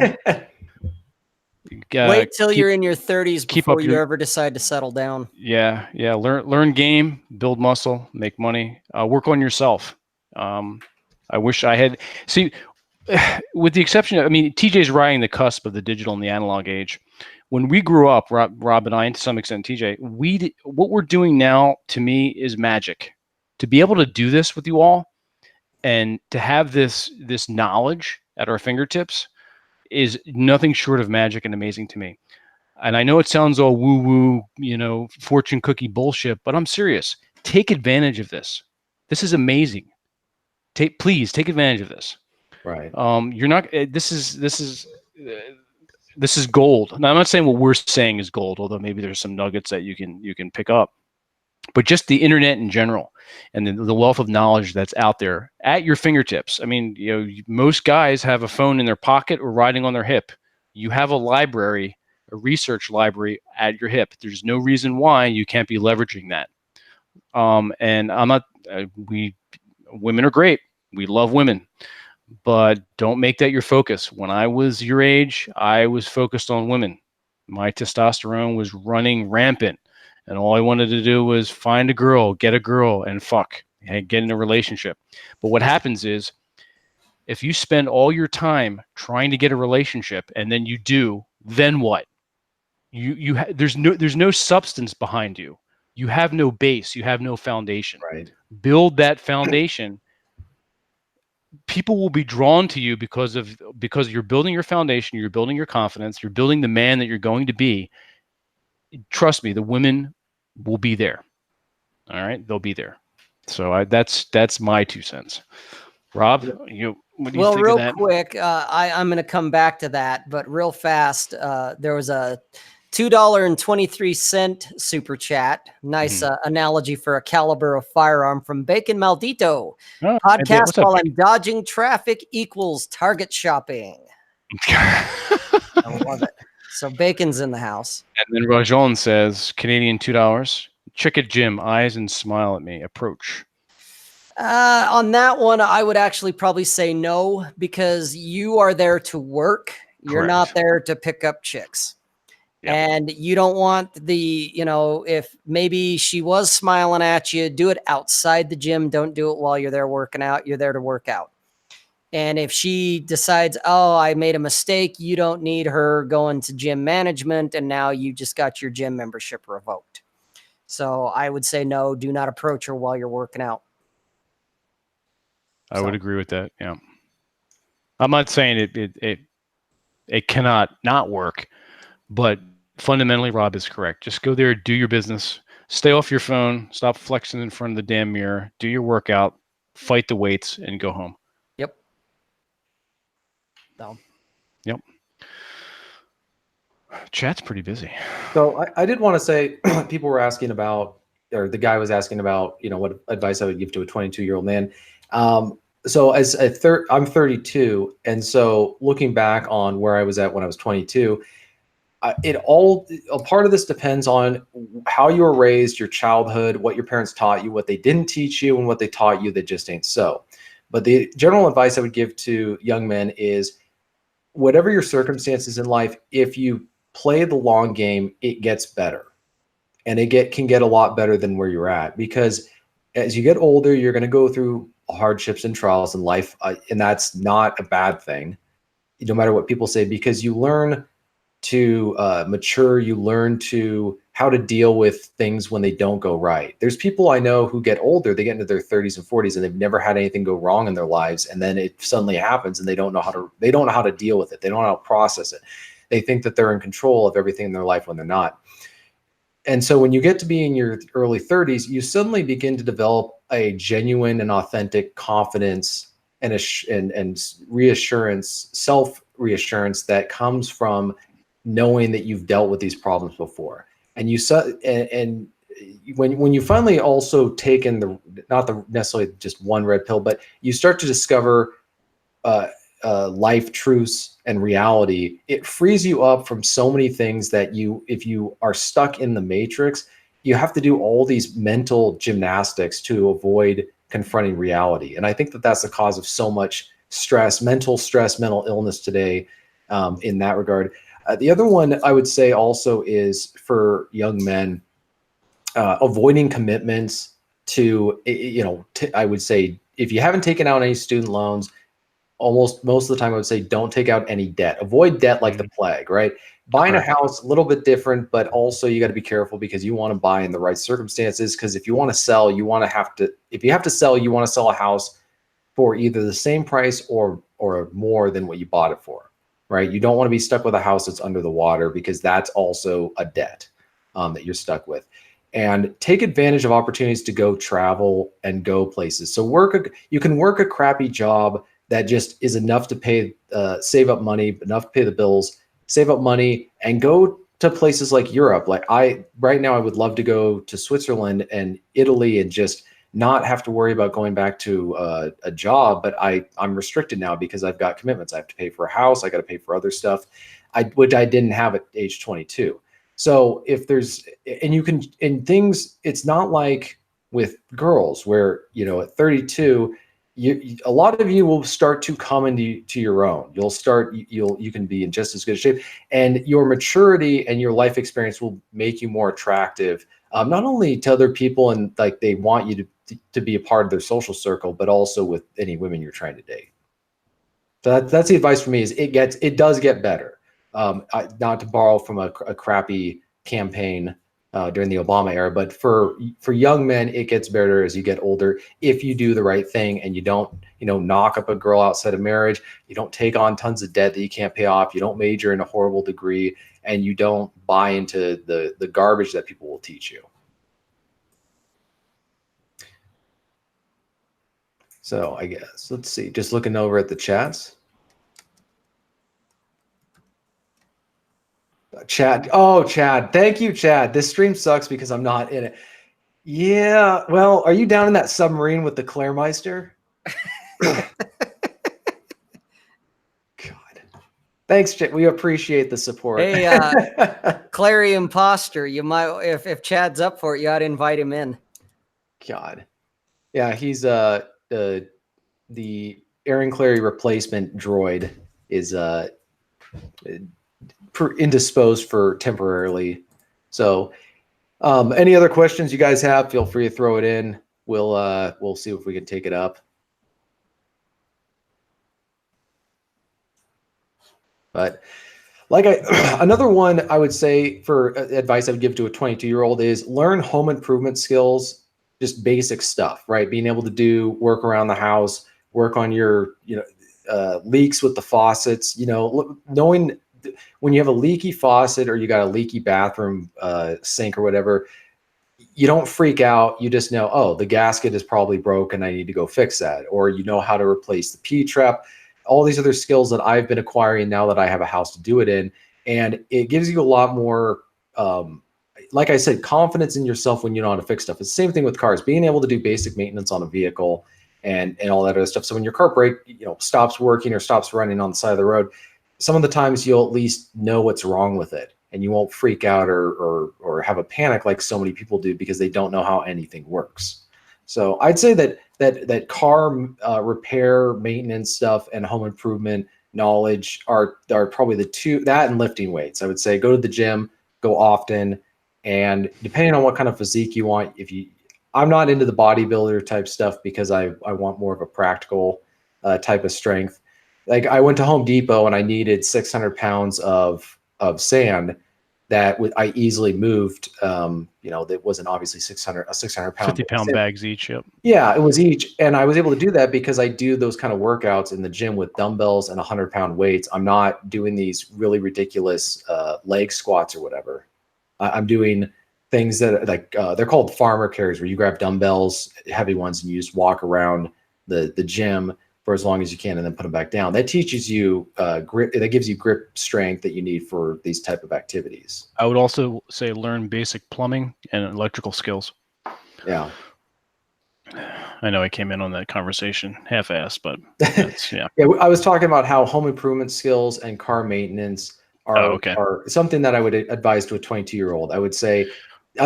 Wait till you're in your 30s before you ever decide to settle down. Yeah. Learn game, build muscle, make money, work on yourself. I wish I had with the exception of, TJ's riding the cusp of the digital and the analog age. When we grew up, Rob and I, and to some extent TJ, what we're doing now to me is magic. To be able to do this with you all and to have this knowledge at our fingertips is nothing short of magic and amazing to me. And I know it sounds all woo-woo, fortune cookie bullshit, but I'm serious. Take advantage of this. This is amazing. Please take advantage of this. Right. You're not. This is gold. Now, I'm not saying what we're saying is gold, although maybe there's some nuggets that you can pick up. But just the internet in general and the wealth of knowledge that's out there at your fingertips. Most guys have a phone in their pocket or riding on their hip. You have a library, a research library at your hip. There's no reason why you can't be leveraging that. And I'm not. Women are great. We love women, but don't make that your focus. When I was your age, I was focused on women. My testosterone was running rampant, and all I wanted to do was find a girl, get a girl, and fuck, and get in a relationship. But what happens is, if you spend all your time trying to get a relationship and then you do, then what? There's no substance behind you. You have no base. You have no foundation. Right. Build that foundation. People will be drawn to you because you're building your foundation, you're building your confidence, you're building the man that you're going to be. Trust me, the women will be there. All right, they'll be there. So that's my 2 cents. Rob, what do you think real of that? Quick, I'm going to come back to that, but real fast, there was a $2.23 super chat. Nice analogy for a caliber of firearm from Bacon Maldito. Podcast while I'm dodging traffic equals target shopping. I love it. So Bacon's in the house. And then Rajon says, Canadian $2. Chick at gym, eyes and smile at me. Approach. On that one, I would actually probably say no, because you are there to work. You're Correct. not there to pick up chicks. Yep. And you don't want if maybe she was smiling at you, do it outside the gym. Don't do it while you're there working out. You're there to work out. And if she decides, oh, I made a mistake, you don't need her going to gym management, and now you just got your gym membership revoked. So I would say no, do not approach her while you're working out. I would agree with that. Yeah. I'm not saying it It cannot not work. But fundamentally, Rob is correct. Just go there, do your business, stay off your phone, stop flexing in front of the damn mirror, do your workout, fight the weights, and go home. Yep. No. Yep. Chat's pretty busy. So I did want to say, people were asking about, or the guy was asking about, what advice I would give to a 22-year-old man. So as I'm 32, and so looking back on where I was at when I was 22, a part of this depends on how you were raised, your childhood, what your parents taught you, what they didn't teach you, and what they taught you that just ain't so. But the general advice I would give to young men is, whatever your circumstances in life, if you play the long game, it gets better, and can get a lot better than where you're at, because as you get older, you're going to go through hardships and trials in life, and that's not a bad thing, no matter what people say, because you learn to mature, you learn to how to deal with things when they don't go right. There's people I know who get older, they get into their 30s and 40s, and they've never had anything go wrong in their lives, and then it suddenly happens, and they don't know how to deal with it. They don't know how to process it. They think that they're in control of everything in their life when they're not. And so when you get to be in your early 30s, you suddenly begin to develop a genuine and authentic confidence and reassurance, self-reassurance that comes from knowing that you've dealt with these problems before. And when you finally also take in not necessarily just one red pill, but you start to discover life truths and reality, it frees you up from so many things that if you are stuck in the matrix, you have to do all these mental gymnastics to avoid confronting reality. And I think that that's the cause of so much stress, mental illness today, in that regard. The other one I would say also is for young men, avoiding commitments to, I would say, if you haven't taken out any student loans, most of the time I would say don't take out any debt. Avoid debt like the plague, right? Buying a house, a little bit different, but also you got to be careful, because you want to buy in the right circumstances. Because if you want to sell, if you have to sell, you want to sell a house for either the same price or more than what you bought it for. Right? You don't want to be stuck with a house that's under the water, because that's also a debt that you're stuck with. And take advantage of opportunities to go travel and go places. So you can work a crappy job that just is enough to save up money, enough to pay the bills, save up money, and go to places like Europe. Like right now I would love to go to Switzerland and Italy and just not have to worry about going back to a job, but I'm restricted now because I've got commitments. I have to pay for a house. I got to pay for other stuff, which I didn't have at age 22. So it's not like with girls where, at 32, a lot of you will start to come into your own. You can be in just as good shape, and your maturity and your life experience will make you more attractive, not only to other people and like they want you to be a part of their social circle, but also with any women you're trying to date. So that's the advice for me: is it does get better. Not to borrow from a crappy campaign during the Obama era, but for young men, it gets better as you get older if you do the right thing and you don't, knock up a girl outside of marriage. You don't take on tons of debt that you can't pay off. You don't major in a horrible degree, and you don't buy into the garbage that people will teach you. So I guess, let's see, just looking over at the chats. Chad. Oh, Chad. Thank you, Chad. This stream sucks because I'm not in it. Yeah. Well, are you down in that submarine with the Clairmeister? God. Thanks, Chad. We appreciate the support. Hey, Clary Imposter, you might, if Chad's up for it, you ought to invite him in. God. Yeah, he's the Aaron Clary replacement droid is indisposed for temporarily. So any other questions you guys have, feel free to throw it in. We'll see if we can take it up. But like another one I would say for advice I would give to a 22-year-old is learn home improvement skills, just basic stuff, right? Being able to do work around the house, work on your, leaks with the faucets, knowing when you have a leaky faucet or you got a leaky bathroom sink or whatever, you don't freak out. You just know, oh, the gasket is probably broken. I need to go fix that. Or you know how to replace the P-trap. All these other skills that I've been acquiring now that I have a house to do it in. And it gives you a lot more, like I said, confidence in yourself when you know how to fix stuff. It's the same thing with cars, being able to do basic maintenance on a vehicle and all that other stuff. So when your car stops working or stops running on the side of the road, some of the times you'll at least know what's wrong with it. And you won't freak out or have a panic like so many people do because they don't know how anything works. So I'd say that car repair, maintenance stuff, and home improvement knowledge are probably the two. That and lifting weights. I would say go to the gym, go often, and depending on what kind of physique you want. I'm not into the bodybuilder type stuff because I want more of a practical type of strength. Like I went to Home Depot and I needed 600 pounds of sand that I easily moved. That wasn't obviously 600 pound 50-pound bags each. Yep. Yeah, it was each. And I was able to do that because I do those kind of workouts in the gym with dumbbells and 100-pound weights. I'm not doing these really ridiculous leg squats or whatever. I'm doing things that they're called farmer carries, where you grab dumbbells, heavy ones, and you just walk around the gym for as long as you can and then put them back down. That teaches you grip. That gives you grip strength that you need for these type of activities. I would also say learn basic plumbing and electrical skills. Yeah. I know I came in on that conversation half-assed, but that's, yeah. Yeah, I was talking about how home improvement skills and car maintenance are something that I would advise to a 22-year-old. I would say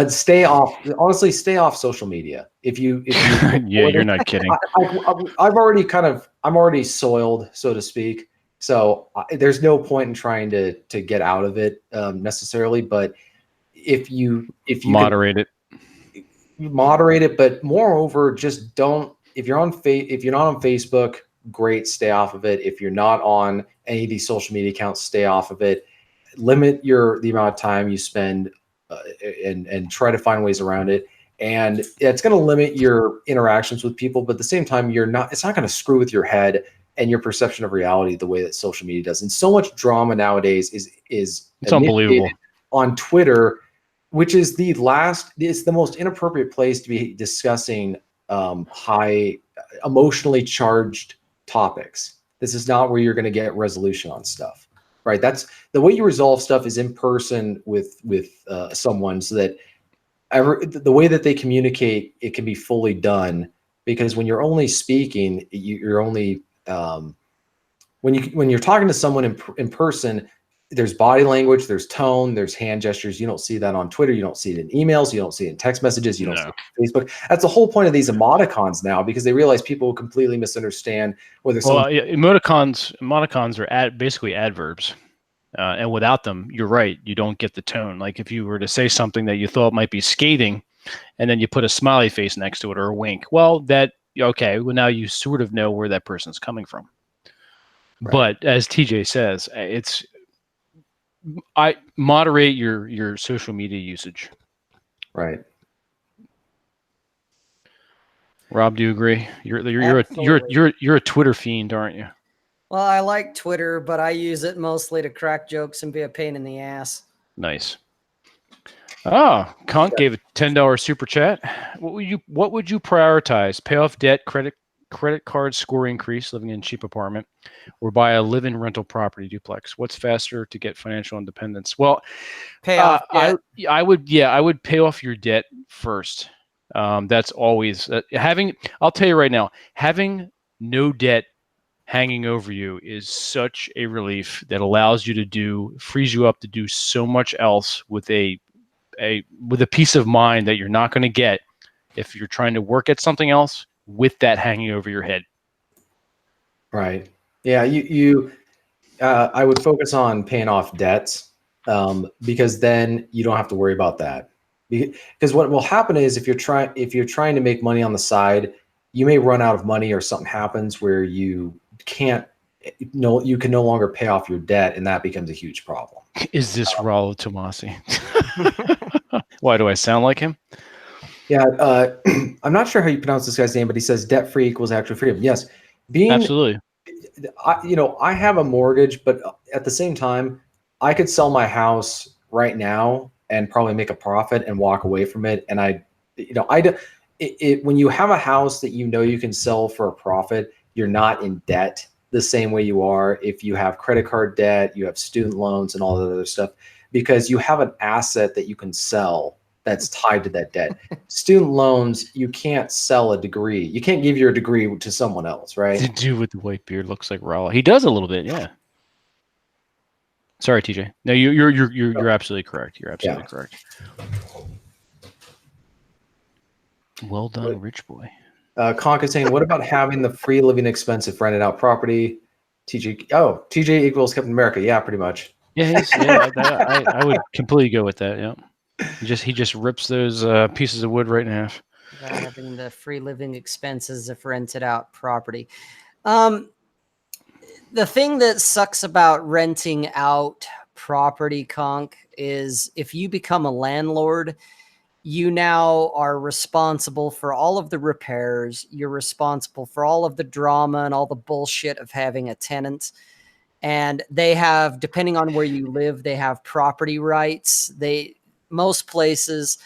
stay off social media. If you yeah, you're not kidding. I'm already soiled, so to speak. So there's no point in trying to get out of it necessarily. But if you moderate it, but moreover, just don't. If you're not on Facebook, great, stay off of it. If you're not on any of these social media accounts, stay off of it. Limit the amount of time you spend. And try to find ways around it. And it's going to limit your interactions with people, but at the same time, it's not going to screw with your head and your perception of reality the way that social media does. And so much drama nowadays is it's unbelievable on Twitter, which is it's the most inappropriate place to be discussing high emotionally charged topics. This is not where you're going to get resolution on stuff. Right. That's the way you resolve stuff is in person with someone, so that the way that they communicate, it can be fully done. Because when you're only speaking, you're only when you're talking to someone in person, there's body language, there's tone, there's hand gestures. You don't see that on Twitter. You don't see it in emails. You don't see it in text messages. You don't see it on Facebook. That's the whole point of these emoticons now, because they realize people will completely misunderstand whether emoticons are basically adverbs. And without them, you're right, you don't get the tone. Like if you were to say something that you thought might be scathing, and then you put a smiley face next to it or a wink, well, now you sort of know where that person's coming from. Right. But as TJ says, I moderate your social media usage. Right. Rob, do you agree? You're a Twitter fiend, aren't you? Well, I like Twitter, but I use it mostly to crack jokes and be a pain in the ass. Nice. Oh, Conk gave a $10 super chat. What would you prioritize? Pay off debt, credit card score increase, living in a cheap apartment, or buy a live-in rental property duplex? What's faster to get financial independence? Well, pay off debt. I would pay off your debt first. That's always I'll tell you right now, having no debt hanging over you is such a relief that frees you up to do so much else with a peace of mind that you're not going to get if you're trying to work at something else with that hanging over your head. Right. Yeah. I would focus on paying off debts because then you don't have to worry about that. Because what will happen is if you're trying to make money on the side, you may run out of money or something happens where you can no longer pay off your debt, and that becomes a huge problem. Is this Rollo Tomasi? Why do I sound like him? Yeah, I'm not sure how you pronounce this guy's name, but he says debt free equals actual freedom. Yes, absolutely. I have a mortgage, but at the same time, I could sell my house right now and probably make a profit and walk away from it. And when you have a house that you can sell for a profit, you're not in debt the same way you are if you have credit card debt, you have student loans and all that other stuff, because you have an asset that you can sell that's tied to that debt. Student loans, you can't sell a degree. You can't give your degree to someone else, right? The dude with the white beard looks like Raul. He does a little bit, yeah. Sorry, TJ. No, you're absolutely correct. You're absolutely correct. Well done, rich boy. Conk is saying, what about having the free living expense if rented out property? TJ equals Captain America. Yeah, pretty much. Yeah, I would completely go with that. Yeah, he just rips those pieces of wood right in half. About having the free living expenses if rented out property. The thing that sucks about renting out property, Conk, is if you become a landlord, you now are responsible for all of the repairs. You're responsible for all of the drama and all the bullshit of having a tenant. And they have, depending on where you live, they have property rights. Most places,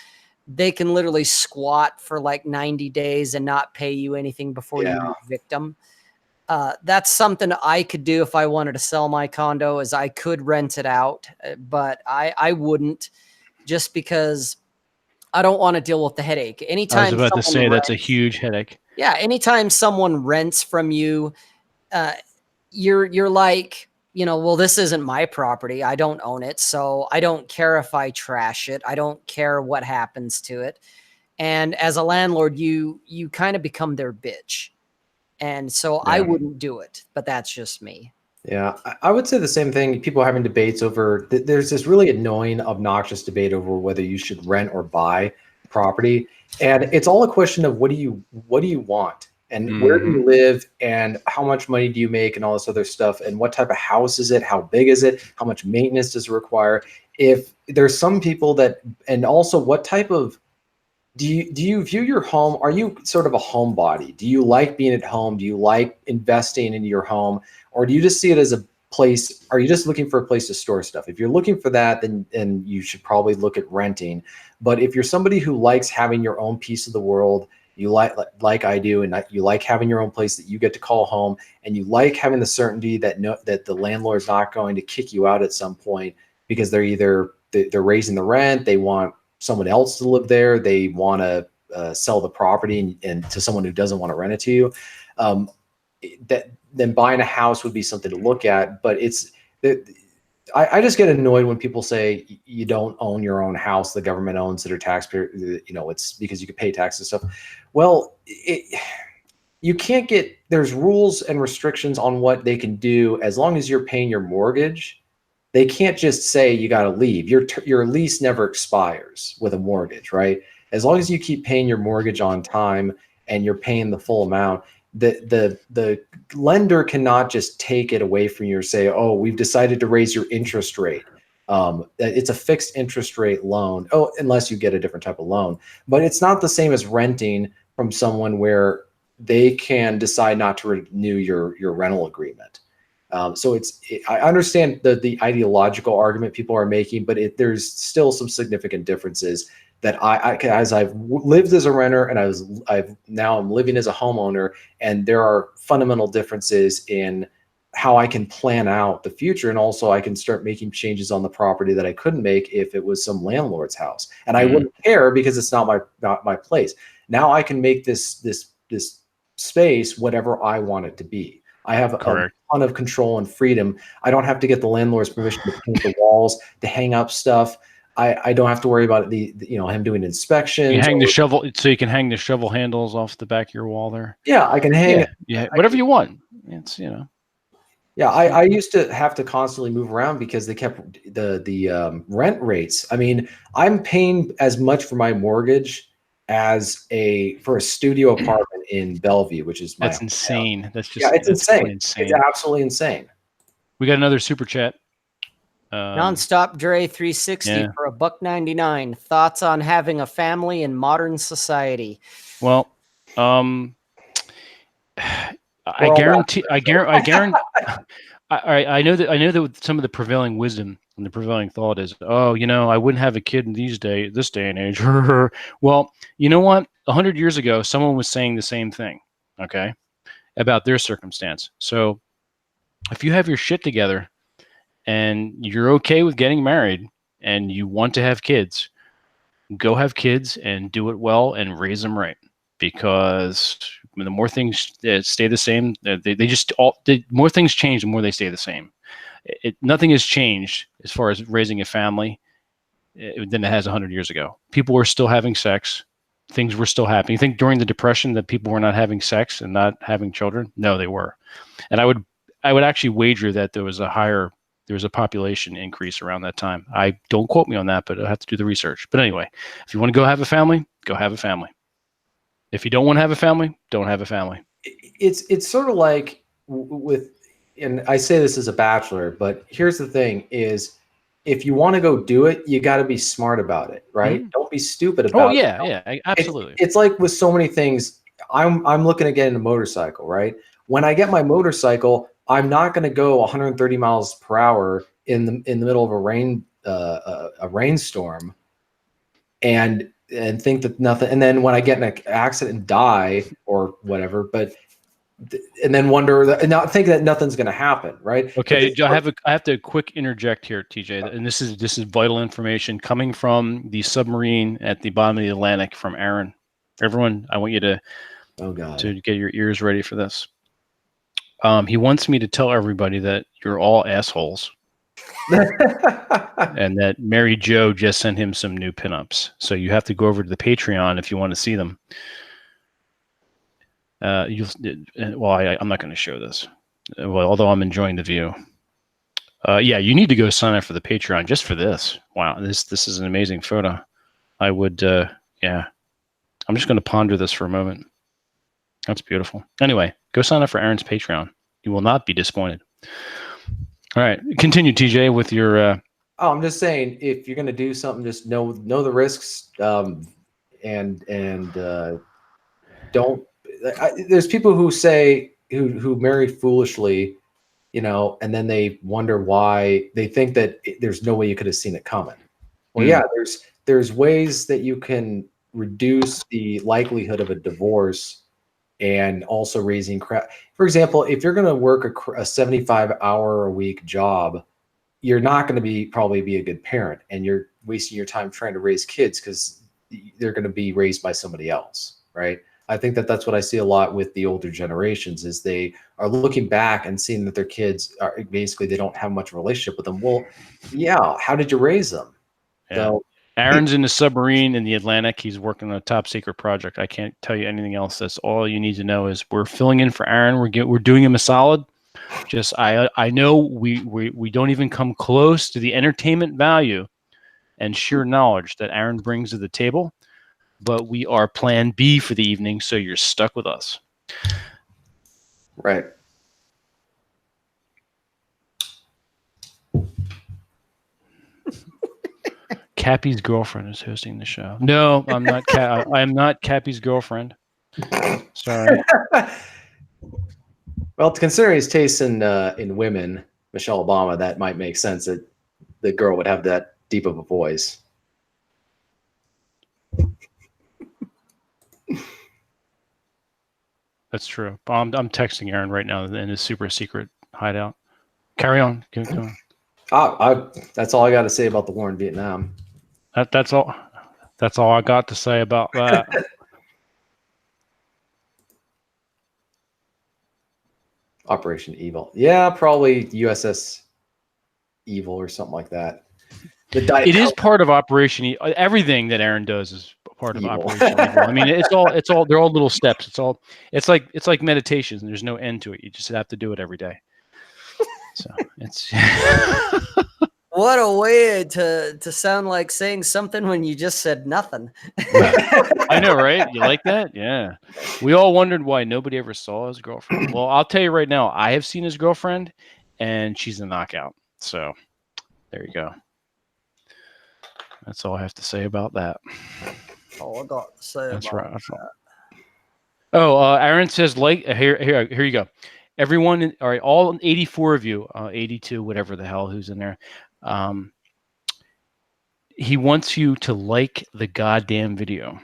they can literally squat for like 90 days and not pay you anything before you evict them. That's something I could do if I wanted to sell my condo, is I could rent it out, but I wouldn't, just because I don't want to deal with the headache. Anytime I was about to say that's a huge headache. Yeah, anytime someone rents from you, you're like, well, this isn't my property. I don't own it, so I don't care if I trash it. I don't care what happens to it. And as a landlord, you kind of become their bitch. And so I wouldn't do it, but that's just me. Yeah, I would say the same thing. People are having debates over, there's this really annoying, obnoxious debate over whether you should rent or buy property. And it's all a question of what do you want, and where do you live, and how much money do you make, and all this other stuff, and what type of house is it, how big is it, how much maintenance does it require. If there's some people that, and also what type of, do you view your home? Are you sort of a homebody? Do you like being at home? Do you like investing in your home? Or do you just see it as a place? Are you just looking for a place to store stuff? If you're looking for that, then you should probably look at renting. But if you're somebody who likes having your own piece of the world, you like I do, and you like having your own place that you get to call home, and you like having the certainty that that the landlord's not going to kick you out at some point because they're raising the rent, they want someone else to live there, they want to sell the property and to someone who doesn't want to rent it to you, then buying a house would be something to look at. But I just get annoyed when people say you don't own your own house, the government owns it, or taxpayer, it's because you could pay taxes and stuff. Well, you can't there's rules and restrictions on what they can do as long as you're paying your mortgage. They can't just say you got to leave. Your lease never expires with a mortgage, right? As long as you keep paying your mortgage on time and you're paying the full amount, the lender cannot just take it away from you or say, oh, we've decided to raise your interest rate. It's a fixed interest rate loan. Oh, unless you get a different type of loan. But it's not the same as renting from someone where they can decide not to renew your rental agreement. So I understand the ideological argument people are making, but there's still some significant differences that as I've lived as a renter and I'm living as a homeowner, and there are fundamental differences in how I can plan out the future, and also I can start making changes on the property that I couldn't make if it was some landlord's house, and I wouldn't care because it's not my place. Now I can make this space whatever I want it to be. I have a ton of control and freedom. I don't have to get the landlord's permission to paint the walls, to hang up stuff. I don't have to worry about him doing inspections. You hang the shovel, so you can hang the shovel handles off the back of your wall there. Yeah, I can hang. Yeah, whatever you want. It's Yeah, I used to have to constantly move around because they kept the rent rates. I mean, I'm paying as much for my mortgage as for a studio apartment in Bellevue, which is that's insane. That's it's insane. It's absolutely insane. We got another super chat. Nonstop Dre 360 for $1.99. Thoughts on having a family in modern society? Well, I guarantee. I know that with some of the prevailing wisdom and the prevailing thought is, oh, I wouldn't have a kid in this day and age. Well, you know what? 100 years ago, someone was saying the same thing. Okay, about their circumstance. So, if you have your shit together and you're okay with getting married and you want to have kids, go have kids and do it well and raise them right. Because the more things stay the same, the more things change, the more they stay the same. Nothing has changed as far as raising a family than it has 100 years ago. People were still having sex. Things were still happening. You think during the Depression that people were not having sex and not having children? No, they were. And I would actually wager that there was a population increase around that time. I don't quote me on that, but I have to do the research. But anyway, if you want to go have a family, go have a family. If you don't want to have a family, don't have a family. It's sort of like with, and I say this as a bachelor, but here's the thing is, if you want to go do it, you got to be smart about it, right? Mm-hmm. Don't be stupid about it. Yeah, absolutely. It's like with so many things, I'm looking at getting a motorcycle, right? When I get my motorcycle, I'm not going to go 130 miles per hour in the middle of a rainstorm and think that nothing, and then when I get in an accident and die or whatever, and then wonder and not think that nothing's going to happen, right? Okay, I have to quick interject here, TJ, and this is vital information coming from the submarine at the bottom of the Atlantic from Aaron. Everyone, I want you to get your ears ready for this. He wants me to tell everybody that you're all assholes. And that Mary Jo just sent him some new pinups. So you have to go over to the Patreon if you want to see them. I'm not going to show this. Although I'm enjoying the view. You need to go sign up for the Patreon just for this. Wow, this is an amazing photo. I would, I'm just going to ponder this for a moment. That's beautiful. Anyway, go sign up for Aaron's Patreon. You will not be disappointed. All right, continue, TJ, with your. I'm just saying, if you're going to do something, just know the risks, and don't. There's people who say who marry foolishly, and then they wonder why they think that there's no way you could have seen it coming. Well, yeah, there's ways that you can reduce the likelihood of a divorce. And also raising crap. For example, if you're going to work a 75-hour-a-week job, you're not going to probably be a good parent, and you're wasting your time trying to raise kids because they're going to be raised by somebody else, right? I think that's what I see a lot with the older generations is they are looking back and seeing that their kids are basically they don't have much of a relationship with them. Well, yeah, how did you raise them? Yeah. So, Aaron's in the submarine in the Atlantic. He's working on a top secret project. I can't tell you anything else. That's all you need to know is we're filling in for Aaron. We're doing him a solid. Just I know we don't even come close to the entertainment value and sheer knowledge that Aaron brings to the table, but we are plan B for the evening, so you're stuck with us. Right. Cappy's girlfriend is hosting the show. No, I'm not. I'm not Cappy's girlfriend. Sorry. Well, to consider his taste in women, Michelle Obama, that might make sense that the girl would have that deep of a voice. That's true. I'm texting Aaron right now in his super secret hideout. Carry on. Keep going. That's all I got to say about the war in Vietnam. That's all. That's all I got to say about that. Operation Evil. Yeah, probably USS Evil or something like that. It is part of Operation Evil. Everything that Aaron does is part of Operation Evil. I mean, it's all. They're all little steps. It's like meditation. And there's no end to it. You just have to do it every day. So it's. What a way to sound like saying something when you just said nothing. I know, right? You like that? Yeah. We all wondered why nobody ever saw his girlfriend. Well, I'll tell you right now, I have seen his girlfriend, and she's a knockout. So there you go. That's all I have to say about that. All I got to say That's about right. that. Oh, Aaron says here you go. Everyone, all right, all 84 of you, 82, whatever the hell, who's in there. He wants you to like the goddamn video.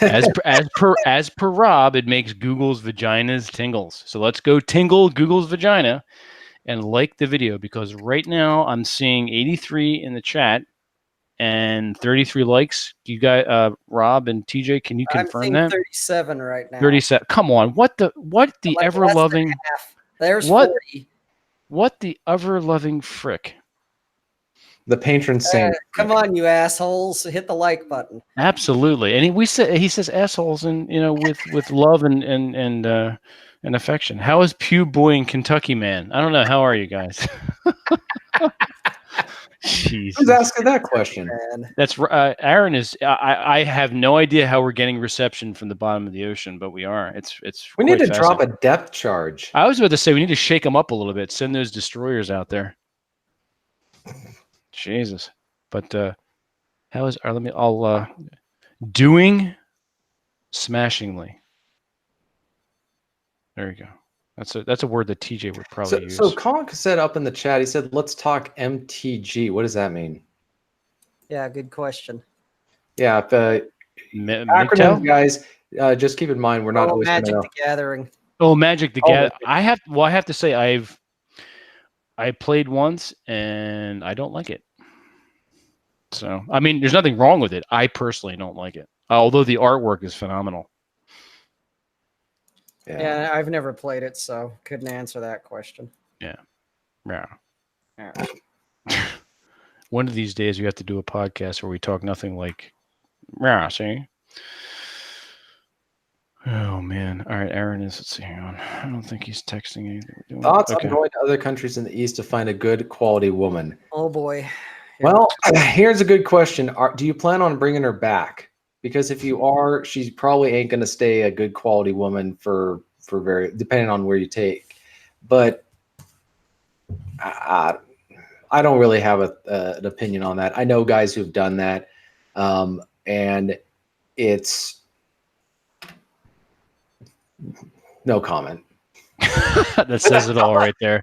As per Rob, it makes Google's vaginas tingles. So let's go tingle Google's vagina and like the video, because right now I'm seeing 83 in the chat and 33 likes. You guys, Rob and TJ, can you confirm I'm seeing that? 37 right now. 37. Come on, what the Like ever loving half. There's what 40. what the ever loving frick? The patron saint. Come on, you assholes! Hit the like button. Absolutely, and he says assholes, and with love and affection. How is Pew Boy in Kentucky, man? I don't know. How are you guys? Jesus. Who's asking that question? Man. That's Aaron is. I have no idea how we're getting reception from the bottom of the ocean, but we are. It's. We need to drop a depth charge. I was about to say we need to shake them up a little bit. Send those destroyers out there. Jesus, but how is? I'll doing smashingly. There you go. That's a word that TJ would probably use. So Conk said up in the chat, he said, "Let's talk MTG." What does that mean? Yeah, good question. Yeah, acronyms, guys. Just keep in mind, we're not always Magic the Gathering. Oh, Magic the Gathering. I have to say I played once and I don't like it. So I mean, there's nothing wrong with it. I personally don't like it, although the artwork is phenomenal. Yeah, I've never played it, so couldn't answer that question. Yeah. One of these days, we have to do a podcast where we talk nothing like, see? Oh, man. All right, Aaron is, let's see, hang on. I don't think he's texting anything. Thoughts on going to other countries in the East to find a good quality woman? Oh, boy. Well, here's a good question. Do you plan on bringing her back? Because if you are, she probably ain't going to stay a good quality woman for depending on where you take. But I don't really have an opinion on that. I know guys who've done that, and it's no comment. That says it all right there.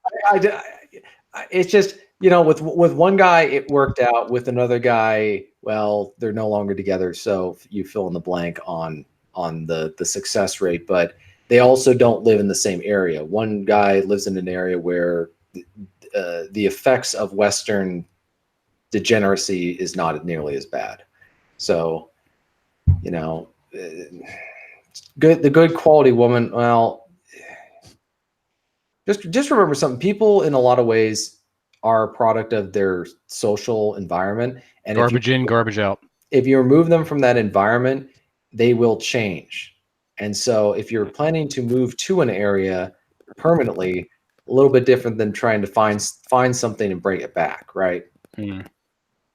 It's just, with one guy it worked out, with another guy, well, they're no longer together, so you fill in the blank on the success rate. But they also don't live in the same area. One guy lives in an area where the effects of Western degeneracy is not nearly as bad. So, the good quality woman. Well, just remember something. People, in a lot of ways, are a product of their social environment. And garbage in, garbage out. If you remove them from that environment, they will change. And so if you're planning to move to an area permanently, a little bit different than trying to find something and bring it back, right? Mm.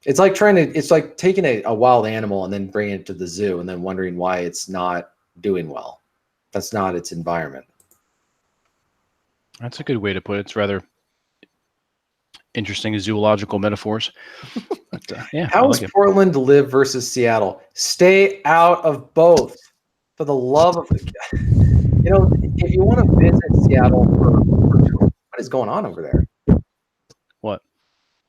It's like taking a wild animal and then bringing it to the zoo and then wondering why it's not doing well. That's not its environment. That's a good way to put it. It's rather interesting zoological metaphors. But, yeah. How is Portland to live versus Seattle? Stay out of both. For the love of if you want to visit Seattle what is going on over there? What?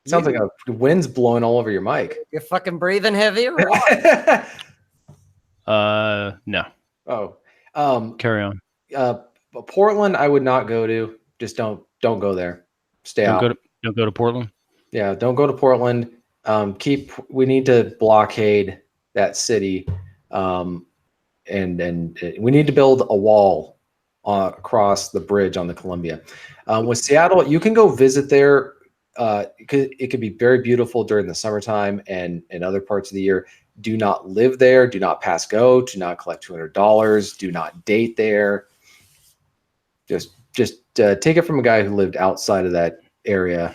Sounds like a wind's blowing all over your mic. You're fucking breathing heavy or what? No. Oh. Carry on. Portland, I would not go to. Just don't go there. Stay out. Don't go to Portland. Yeah, don't go to Portland. We need to blockade that city. And we need to build a wall across the bridge on the Columbia. With Seattle, you can go visit there. It could be very beautiful during the summertime and other parts of the year. Do not live there. Do not pass go. Do not collect $200. Do not date there. Just take it from a guy who lived outside of that area.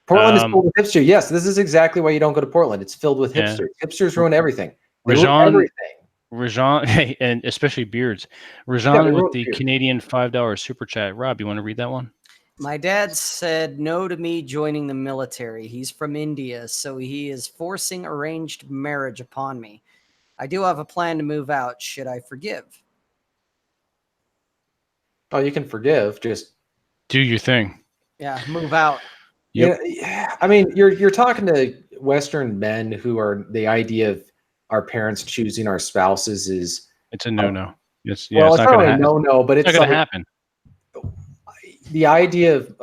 Portland is filled with hipsters. Yes, this is exactly why you don't go to Portland. It's filled with hipsters. Yeah. Hipsters ruin everything. Rajan, and especially beards. Rajan with the Canadian $5 super chat. Rob, you want to read that one? My dad said no to me joining the military. He's from India, so he is forcing arranged marriage upon me. I do have a plan to move out. Should I forgive? Oh, you can forgive. Just do your thing. Yeah, move out. Yep. Yeah, I mean, you're talking to Western men who are the idea of our parents choosing our spouses is It's a no. It's well, it's it's not not going to really happen. no, but It's not it's going to like happen. the idea of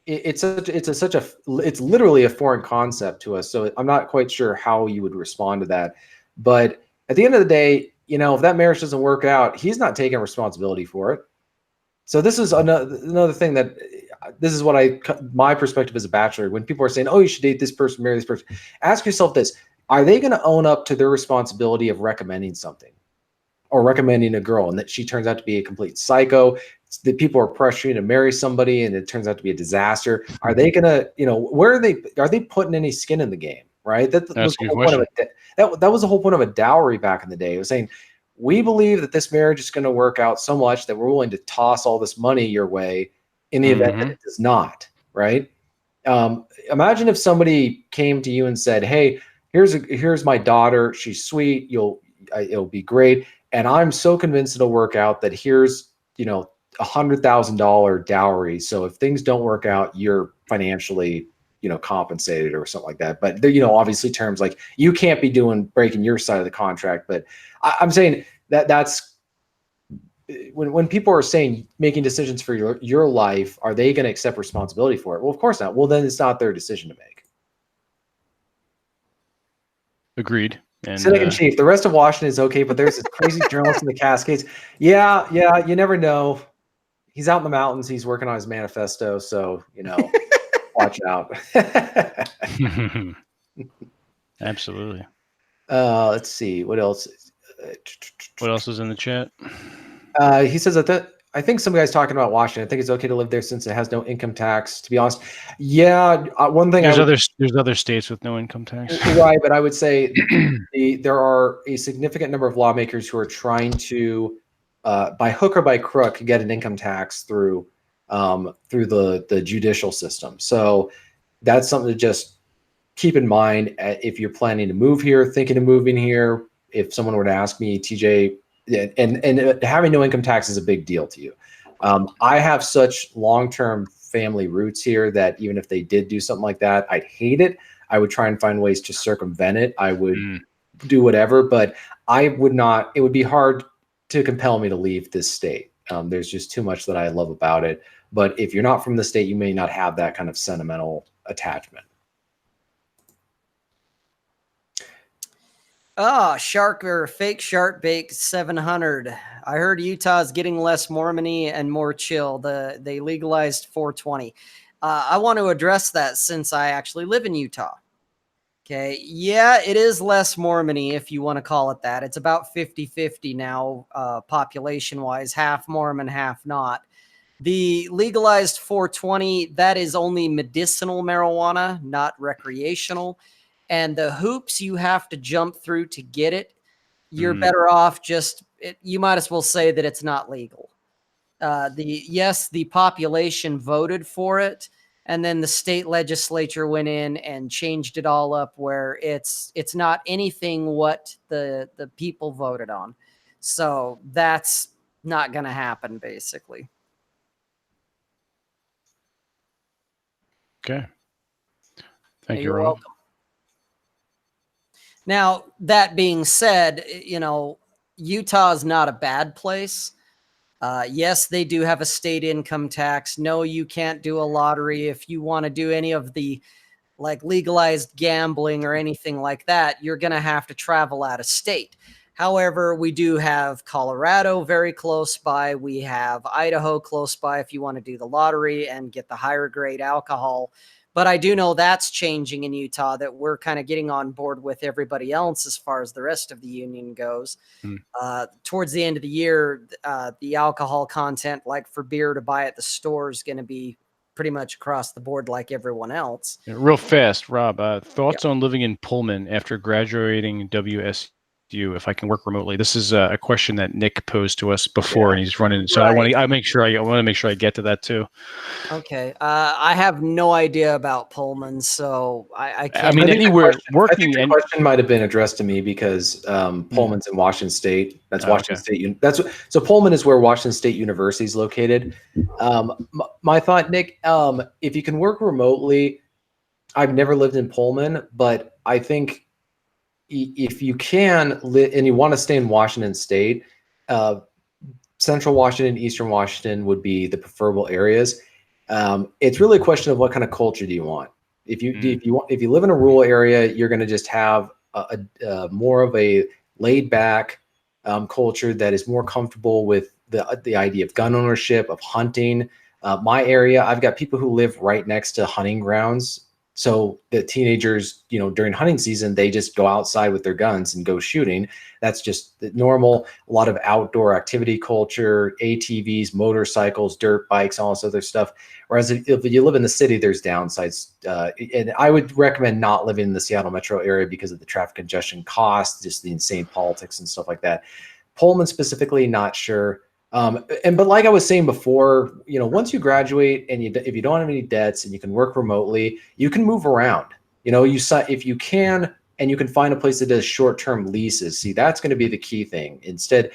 it's literally a foreign concept to us. So I'm not quite sure how you would respond to that. But at the end of the day, if that marriage doesn't work out, he's not taking responsibility for it. So this is another thing that this is what my perspective as a bachelor. When people are saying, "Oh, you should date this person, marry this person," ask yourself this: are they going to own up to their responsibility of recommending something or recommending a girl, and that she turns out to be a complete psycho? That people are pressuring to marry somebody, and it turns out to be a disaster. Are they going to, where are they putting any skin in the game? Right. That was That's a the good whole point of question. that was the whole point of a dowry back in the day. It was saying, we believe that this marriage is going to work out so much that we're willing to toss all this money your way in the event that it does not, right? Imagine if somebody came to you and said, "Hey, here's my daughter. She's sweet. It'll be great, and I'm so convinced it'll work out that here's $100,000 dowry. So if things don't work out, you're financially compensated or something like that." But obviously terms like you can't be breaking your side of the contract. But I'm saying that's when people are saying making decisions for your life, are they going to accept responsibility for it? Well, of course not. Well, then it's not their decision to make. Agreed. And Cynic in chief. The rest of Washington is okay, but there's this crazy journalist in the Cascades. Yeah, you never know. He's out in the mountains. He's working on his manifesto, so watch out. Absolutely. Let's see what else. What else is in the chat? He says that I think some guy's talking about Washington. I think it's okay to live there since it has no income tax. To be honest, yeah. One thing there's other states with no income tax, right? But I would say there are a significant number of lawmakers who are trying to, by hook or by crook, get an income tax through the judicial system. So that's something to just keep in mind if you're planning to move here, thinking of moving here. If someone were to ask me, TJ, and having no income tax is a big deal to you. I have such long-term family roots here that even if they did do something like that, I'd hate it. I would try and find ways to circumvent it. I would do whatever, but I would not. It would be hard to compel me to leave this state. There's just too much that I love about it. But if you're not from the state, you may not have that kind of sentimental attachment. Fake Shark Bake 700. I heard Utah is getting less Mormony and more chill. They legalized 420. I want to address that since I actually live in Utah. Okay. Yeah, it is less Mormony, if you want to call it that. It's about 50-50 now, population-wise, half Mormon, half not. The legalized 420, that is only medicinal marijuana, not recreational. And the hoops you have to jump through to get it, you're better off you might as well say that it's not legal. The population voted for it, and then the state legislature went in and changed it all up where it's not anything what the people voted on. So that's not going to happen, basically. Okay. Thank you, You're Ron. welcome. Now, that being said, Utah is not a bad place. Yes, they do have a state income tax. No, you can't do a lottery. If you want to do any of the legalized gambling or anything like that, you're going to have to travel out of state. However, we do have Colorado very close by. We have Idaho close by if you want to do the lottery and get the higher grade alcohol. But I do know that's changing in Utah, that we're kind of getting on board with everybody else as far as the rest of the union goes. Towards the end of the year, the alcohol content, like for beer to buy at the store, is going to be pretty much across the board like everyone else. Real fast, Rob, thoughts on living in Pullman after graduating WSU you if I can work remotely? This is a question that Nick posed to us before, and he's running. So I want to make sure I get to that too. Okay. I have no idea about Pullman, so I can't. I mean, anywhere working. I think the question might have been addressed to me because Pullman's in Washington State. That's Washington State. So Pullman is where Washington State University is located. My thought, Nick, if you can work remotely, I've never lived in Pullman, but I think if you can and you want to stay in Washington State, Central Washington, Eastern Washington would be the preferable areas. It's really a question of what kind of culture do you want. If you live in a rural area, you're going to just have a more of a laid back culture that is more comfortable with the idea of gun ownership, of hunting. My area, I've got people who live right next to hunting grounds. So the teenagers, during hunting season, they just go outside with their guns and go shooting. That's just normal. A lot of outdoor activity culture, ATVs, motorcycles, dirt bikes, all this other stuff. Whereas if you live in the city, there's downsides. And I would recommend not living in the Seattle metro area because of the traffic congestion costs, just the insane politics and stuff like that. Pullman specifically, not sure. But like I was saying before, once you graduate and if you don't have any debts and you can work remotely, you can move around. If you can, and you can find a place that does short-term leases. See, that's going to be the key thing. Instead,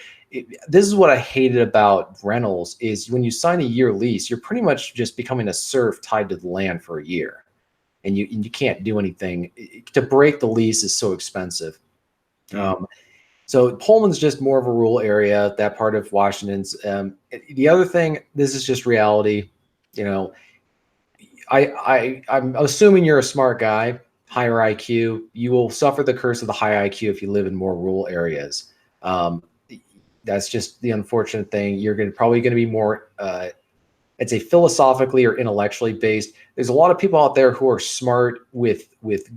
this is what I hated about rentals is when you sign a year lease, you're pretty much just becoming a serf tied to the land for a year, and you can't do anything. To break the lease is so expensive. So Pullman's just more of a rural area, that part of Washington's. The other thing, this is just reality. I'm assuming you're a smart guy, higher IQ. You will suffer the curse of the high IQ if you live in more rural areas. That's just the unfortunate thing. You're probably going to be more, I'd say, philosophically or intellectually based. There's a lot of people out there who are smart with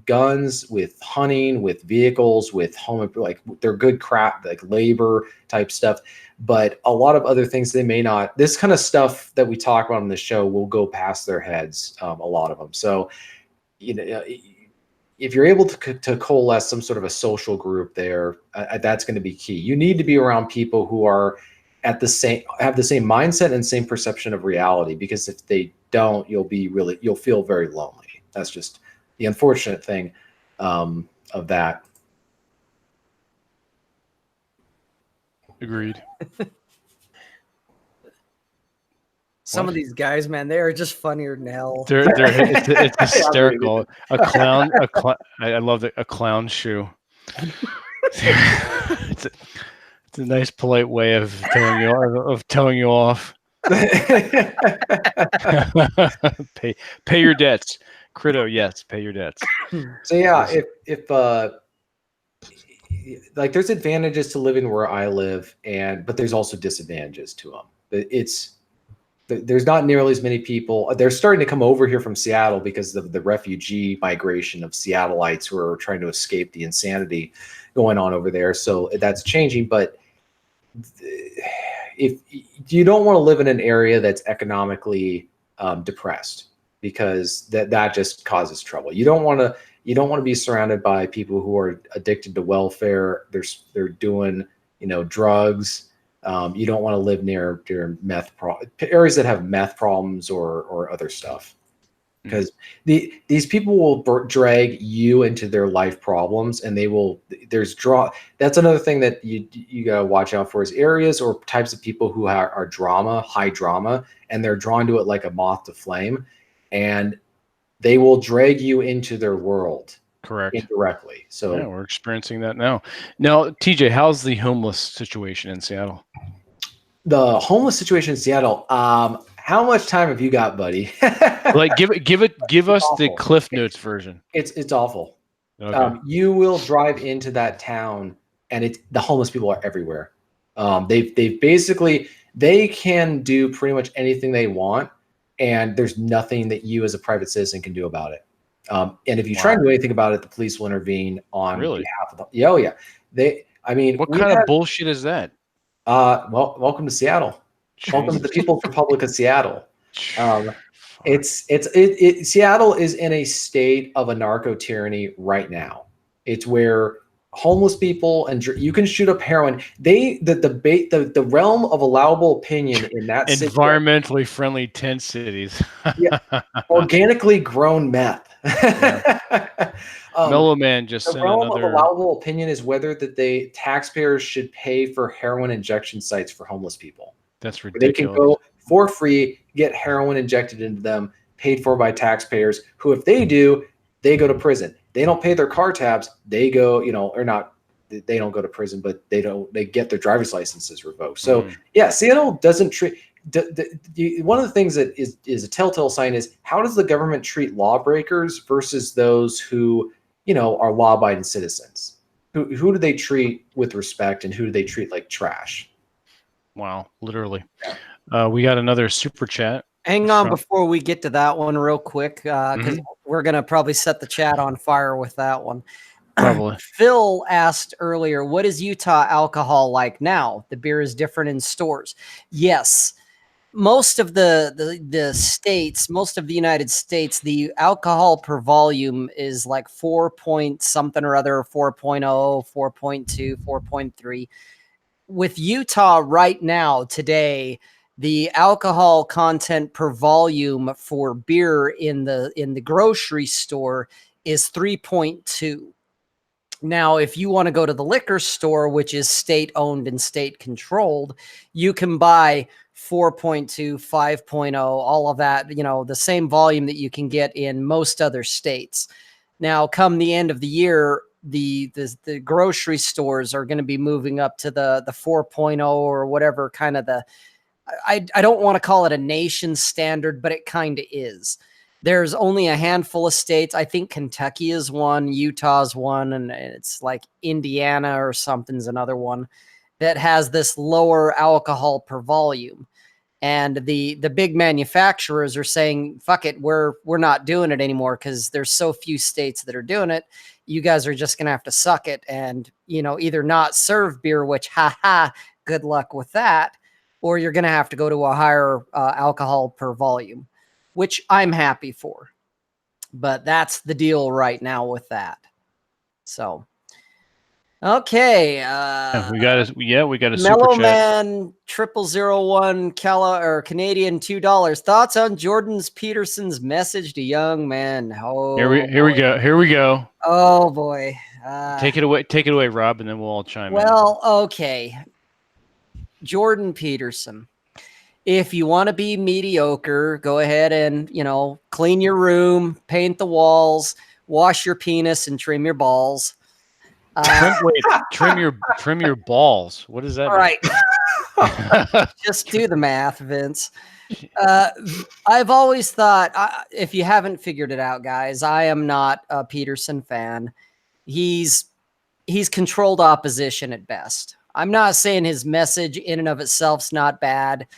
guns, with hunting, with vehicles, with home, like they're good crap, like labor type stuff. But a lot of other things they may not. This kind of stuff that we talk about on the show will go past their heads, a lot of them. So, if you're able to coalesce some sort of a social group there, that's going to be key. You need to be around people who are have the same mindset and same perception of reality, because if they don't, you'll feel very lonely. That's just the unfortunate thing of that. Agreed. Some of these guys, man, they are just funnier than hell. It's hysterical. A clown. I love it. A clown shoe. It's a nice, polite way of telling you off. Pay your debts, Crito. Yes, pay your debts. So yeah, if like there's advantages to living where I live, but there's also disadvantages to them. There's not nearly as many people. They're starting to come over here from Seattle because of the refugee migration of Seattleites who are trying to escape the insanity going on over there. So that's changing. But if you don't want to live in an area that's economically depressed, because that just causes trouble. You don't want to be surrounded by people who are addicted to welfare. They're doing drugs. You don't want to live near areas that have meth problems or other stuff, because these people will drag you into their life problems, and that's another thing that you gotta watch out for, is areas or types of people who are high drama, and they're drawn to it like a moth to flame, and they will drag you into their world. Correct. Indirectly. So yeah, we're experiencing that now. Now, TJ, how's the homeless situation in Seattle? The homeless situation in Seattle. How much time have you got, buddy? Like, give us awful. The Cliff Notes version. It's awful. Okay. You will drive into that town, and the homeless people are everywhere. They can do pretty much anything they want, and there's nothing that you as a private citizen can do about it. And if you try to do anything about it, the police will intervene on behalf of them. Yeah, oh yeah. What kind of bullshit is that? Welcome to Seattle. Jesus. Welcome to the People's Republic of Seattle. Seattle is in a state of a narco tyranny right now. It's where homeless people, and you can shoot up heroin. The realm of allowable opinion in that city, environmentally friendly tent cities. yeah, organically grown meth. Mellow Man just The sent realm of another. allowable opinion is whether that taxpayers should pay for heroin injection sites for homeless people. That's Where they can ridiculous. go for free, get heroin injected into them, paid for by taxpayers, who, if they do, they go to prison. They don't pay their car tabs, they go, or not, they don't go to prison, but they get their driver's licenses revoked. So yeah, Seattle doesn't treat, one of the things that is a telltale sign is, how does the government treat lawbreakers versus those who, are law-abiding citizens? Who do they treat with respect, and who do they treat like trash? Wow, literally. We got another super chat. Hang on before we get to that one real quick, because we're going to probably set the chat on fire with that one. Probably. Phil asked earlier, what is Utah alcohol like now? The beer is different in stores. Yes. Most of the states, most of the United States, the alcohol per volume is like 4 point something or other, 4.0, 4.2, 4.3. With Utah right now, today, the alcohol content per volume for beer in the grocery store is 3.2. Now, if you want to go to the liquor store, which is state owned and state controlled, you can buy 4.2, 5.0, all of that, the same volume that you can get in most other states. Now, come the end of the year, the grocery stores are going to be moving up to the 4.0 or whatever kind of I don't want to call it a nation standard, but it kind of is. There's only a handful of states. I think Kentucky is one, Utah's one, and it's like Indiana or something's another one that has this lower alcohol per volume. And the big manufacturers are saying, fuck it, we're not doing it anymore because there's so few states that are doing it. You guys are just going to have to suck it and, either not serve beer, which, good luck with that, or you're going to have to go to a higher alcohol per volume, which I'm happy for. But that's the deal right now with that. So, okay. We got a super Mellow chat. Man 0001 Canadian $2. Thoughts on Jordan Peterson's message to young men? Oh, Here we go. Oh boy. Take it away, Rob, and then we'll all chime in. Well, okay. Jordan Peterson. If you want to be mediocre, go ahead and, clean your room, paint the walls, wash your penis, and trim your balls. Trim your balls. What does that mean? Right. Just do the math, Vince. I've always thought, if you haven't figured it out, guys, I am not a Peterson fan. He's controlled opposition at best. I'm not saying his message in and of itself's not bad,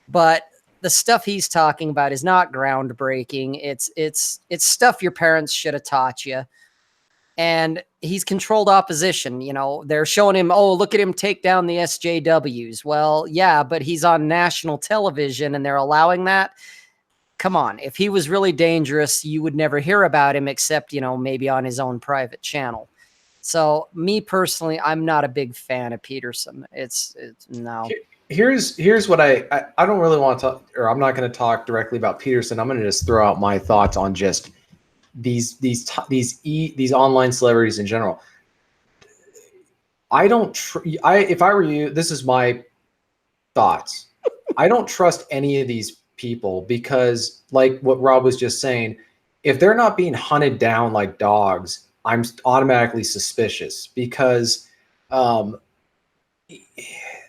but the stuff he's talking about is not groundbreaking. It's stuff your parents should have taught you. And he's controlled opposition. They're showing him, oh, look at him take down the SJWs. Well, yeah, but he's on national television and they're allowing that. Come on. If he was really dangerous, you would never hear about him except, maybe on his own private channel. So me personally, I'm not a big fan of Peterson. It's no. Here's what I don't really want to talk, or I'm not going to talk directly about Peterson. I'm going to just throw out my thoughts on just these online celebrities in general. If I were you, this is my thoughts. I don't trust any of these people because, like what Rob was just saying, if they're not being hunted down like dogs, I'm automatically suspicious because I'm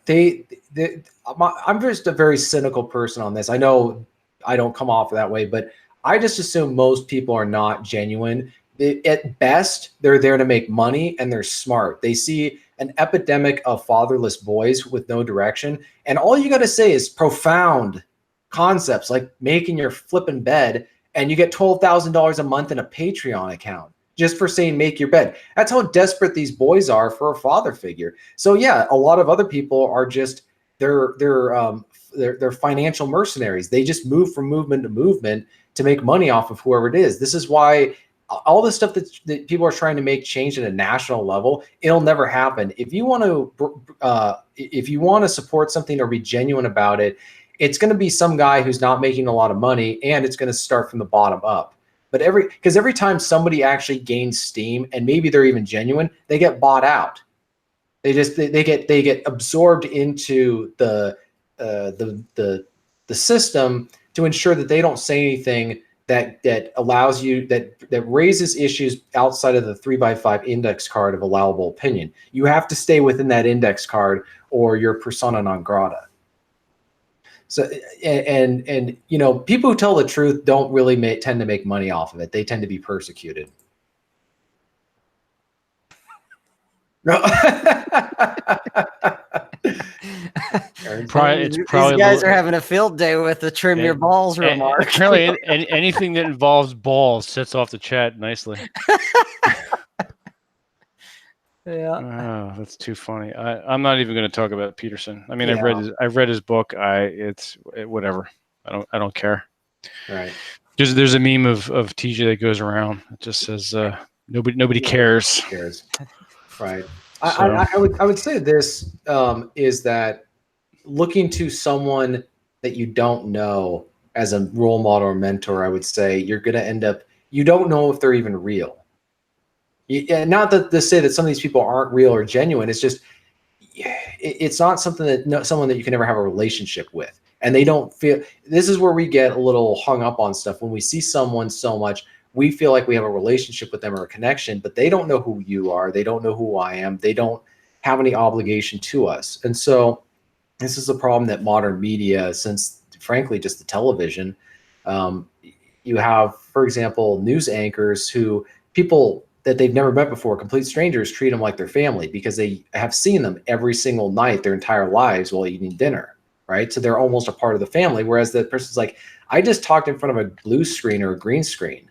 just a very cynical person on this. I know I don't come off that way, but I just assume most people are not genuine. At best, they're there to make money and they're smart. They see an epidemic of fatherless boys with no direction. And all you got to say is profound concepts like making your flipping bed and you get $12,000 a month in a Patreon account just for saying make your bed. That's how desperate these boys are for a father figure. So yeah, a lot of other people are just they're financial mercenaries. They just move from movement to movement to make money off of whoever it is. This is why all the stuff that people are trying to make change at a national level, it'll never happen. If you want to support something or be genuine about it, it's going to be some guy who's not making a lot of money, and it's going to start from the bottom up. But every time somebody actually gains steam, and maybe they're even genuine, they get bought out. They get absorbed into the system to ensure that they don't say anything that allows you that raises issues outside of the 3x5 index card of allowable opinion. You have to stay within that index card, or you're persona non grata. So, and you know, people who tell the truth don't really tend to make money off of it. They tend to be persecuted. No. These guys are having a field day with the trim your balls remark. Apparently, anything that involves balls sets off the chat nicely. Yeah. Oh, that's too funny. I'm not even going to talk about Peterson. I mean, Yeah. I've read his book. It's whatever. I don't care. Right. There's a meme of TJ that goes around. It just says nobody cares. Right. So. I would say this is that looking to someone that you don't know as a role model or mentor, I would say you're going to end up, you don't know if they're even real. Not to say that some of these people aren't real or genuine. It's just, it's not something that someone that you can ever have a relationship with. And they don't feel, this is where we get a little hung up on stuff. When we see someone so much, we feel like we have a relationship with them or a connection, but they don't know who you are. They don't know who I am. They don't have any obligation to us. And so this is a problem that modern media, since frankly, just the television, you have, for example, news anchors who people that they've never met before, complete strangers, treat them like their family because they have seen them every single night their entire lives while eating dinner, right? So they're almost a part of the family, whereas the person's like, I just talked in front of a blue screen or a green screen.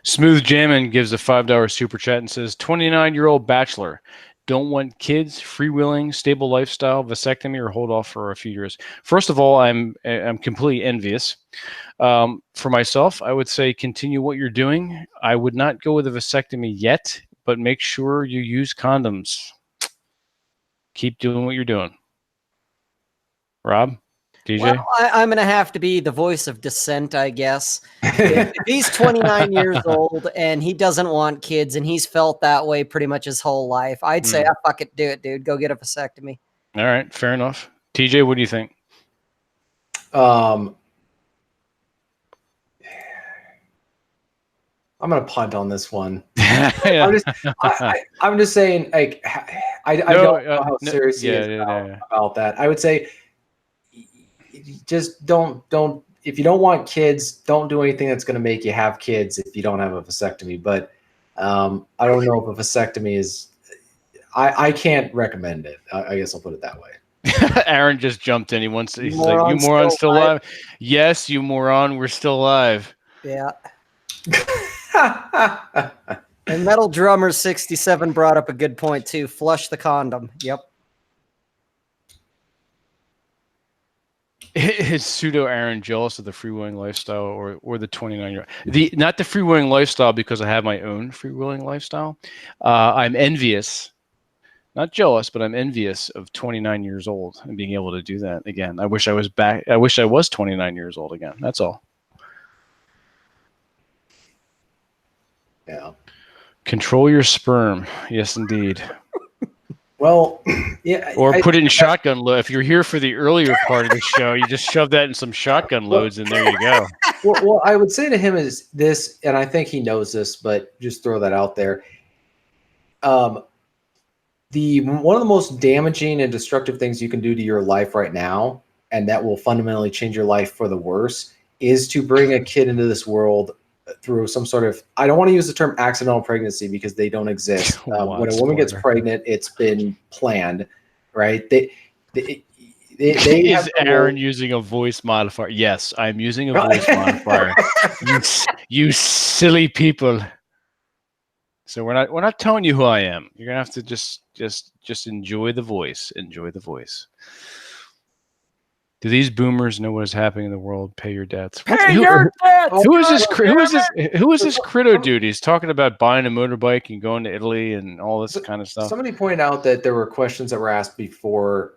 Smooth Jammin gives a $5 super chat and says, 29-year-old bachelor, don't want kids, freewheeling, stable lifestyle, vasectomy, or hold off for a few years. First of all, I'm completely envious. For myself, I would say continue what you're doing. I would not go with a vasectomy yet, but make sure you use condoms. Keep doing what you're doing. Rob? DJ? Well, I'm going to have to be the voice of dissent, I guess. If he's 29 years old and he doesn't want kids and he's felt that way pretty much his whole life, I'd say, fuck it, do it, dude. Go get a vasectomy. All right, fair enough. TJ, what do you think? I'm going to punt on this one. I'm just saying, like, I don't know how serious he is about that. I would say, just don't, if you don't want kids, don't do anything that's going to make you have kids if you don't have a vasectomy. But I don't know if a vasectomy is, I can't recommend it. I guess I'll put it that way. Aaron just jumped in. He's like, you moron still alive? Yes, you moron, we're still alive. Yeah. And Metal Drummer 67 brought up a good point too. Flush the condom. Yep. Is pseudo Aaron jealous of the freewheeling lifestyle or the 29-year-old? Not the freewheeling lifestyle, because I have my own freewheeling lifestyle. I'm envious, not jealous, but I'm envious of 29 years old and being able to do that again. I wish I was back. I wish I was 29 years old again. That's all. Yeah. Control your sperm. Yes, indeed. Well, yeah. Or put it in shotgun load. If you're here for the earlier part of the show, you just shove that in some shotgun loads, and there you go. Well, I would say to him is this, and I think he knows this, but just throw that out there. One of the most damaging and destructive things you can do to your life right now, and that will fundamentally change your life for the worse, is to bring a kid into this world through some sort of, I don't want to use the term accidental pregnancy because they don't exist. When a woman gets pregnant, it's been planned, right? They is Aaron using a voice modifier? Yes, I'm using a voice modifier. You silly people. So we're not telling you who I am. You're gonna have to just enjoy the voice. Enjoy the voice. Do these boomers know what is happening in the world? Pay your debts. Pay your debts. Who is this? Who is this Crito dude? He's talking about buying a motorbike and going to Italy and all this kind of stuff. Somebody pointed out that there were questions that were asked before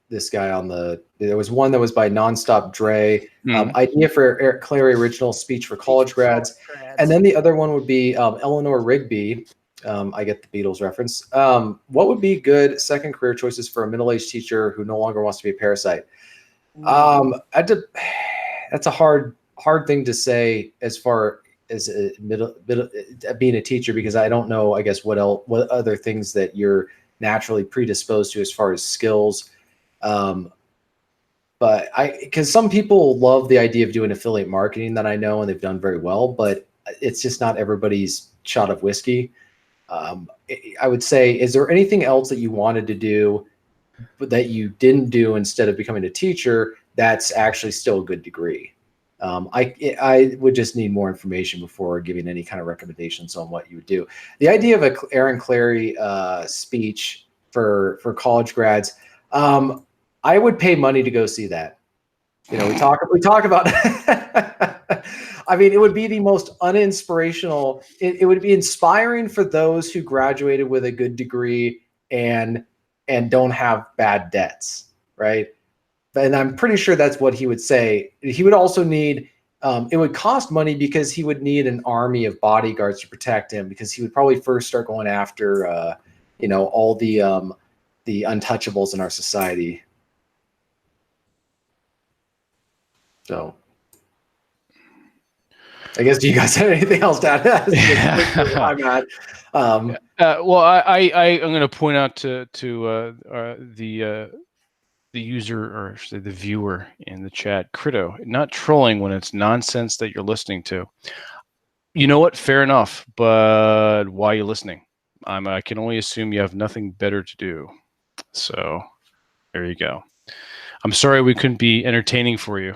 this guy on there was one that was by Nonstop Dre, idea for Eric Clary original speech for college grads. And then the other one would be Eleanor Rigby. I get the Beatles reference. What would be good second career choices for a middle-aged teacher who no longer wants to be a parasite? That's a hard thing to say as far as being a teacher, because I don't know, I guess, what other things that you're naturally predisposed to as far as skills. But because some people love the idea of doing affiliate marketing that I know, and they've done very well, but it's just not everybody's shot of whiskey. I would say, is there anything else that you wanted to do that you didn't do instead of becoming a teacher that's actually still a good degree? I would just need more information before giving any kind of recommendations on what you would do. The idea of a Aaron Clary speech for college grads, I would pay money to go see that. We talk about. I mean, it would be the most uninspirational. It would be inspiring for those who graduated with a good degree and don't have bad debts, right? And I'm pretty sure that's what he would say. He would also need, it would cost money because he would need an army of bodyguards to protect him, because he would probably first start going after, all the untouchables in our society. So I guess, do you guys have anything else to add? I'm not. Well, I'm going to point out to the user, or actually the viewer in the chat, Crito, not trolling when it's nonsense that you're listening to. You know what? Fair enough. But why are you listening? I can only assume you have nothing better to do. So there you go. I'm sorry we couldn't be entertaining for you.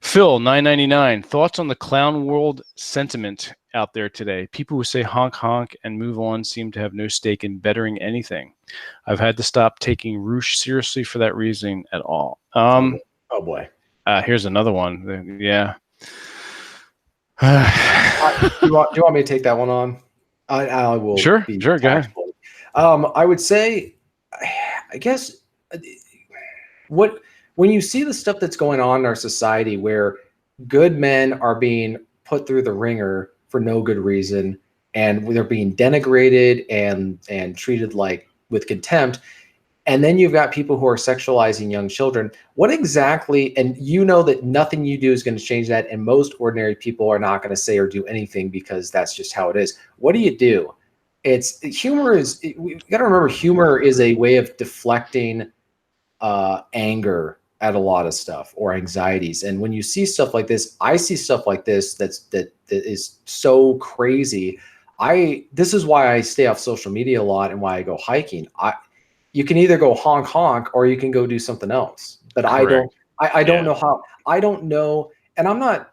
Phil, 999, thoughts on the clown world sentiment out there today? People who say honk honk and move on seem to have no stake in bettering anything. I've had to stop taking Roosh seriously for that reason at all. Oh boy. Here's another one. Yeah. Do you want me to take that one on? I will. Sure, go ahead. I would say, I guess, when you see the stuff that's going on in our society, where good men are being put through the ringer for no good reason, and they're being denigrated and treated like with contempt, and then you've got people who are sexualizing young children, what exactly, and you know that nothing you do is going to change that, and most ordinary people are not going to say or do anything because that's just how it is. What do you do? We got to remember, humor is a way of deflecting anger at a lot of stuff, or anxieties. And when you see stuff like this, I see stuff like this that is so crazy. This is why I stay off social media a lot and why I go hiking. You can either go honk honk or you can go do something else. But correct. I don't know how. I don't know, and I'm not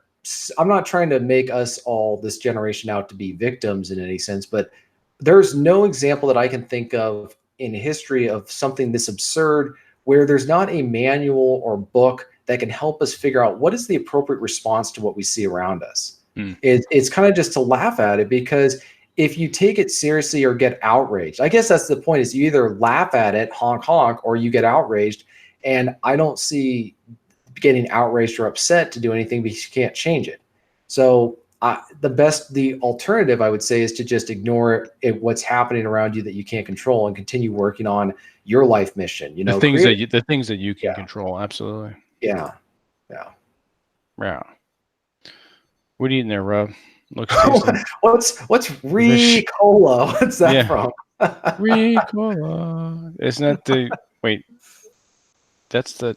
trying to make us all, this generation, out to be victims in any sense, but there's no example that I can think of in history of something this absurd, where there's not a manual or book that can help us figure out what is the appropriate response to what we see around us. It's kind of just to laugh at it, because if you take it seriously or get outraged, I guess that's the point, is you either laugh at it, honk honk, or you get outraged. And I don't see getting outraged or upset to do anything, because you can't change it. So the alternative, I would say, is to just ignore what's happening around you that you can't control, and continue working on your life mission. The things that you can control. Absolutely. Yeah. What are you eating there, Rob? Looks what's Ricola? What's that from? Ricola. Isn't that the wait? That's the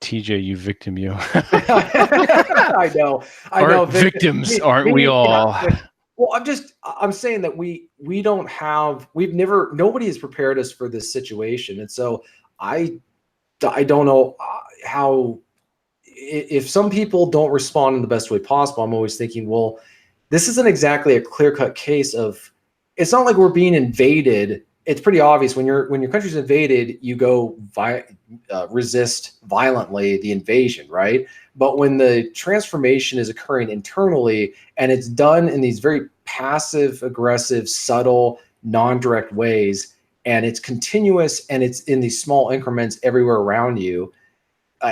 TJ, you victim, you. I know. Victims, aren't we all? Well, I'm saying that nobody has prepared us for this situation. And so I don't know how, if some people don't respond in the best way possible, I'm always thinking, well, this isn't exactly a clear-cut case of, it's not like we're being invaded it's pretty obvious when your country's invaded, you go resist violently the invasion, right? But when the transformation is occurring internally and it's done in these very passive, aggressive, subtle, non-direct ways, and it's continuous and it's in these small increments everywhere around you,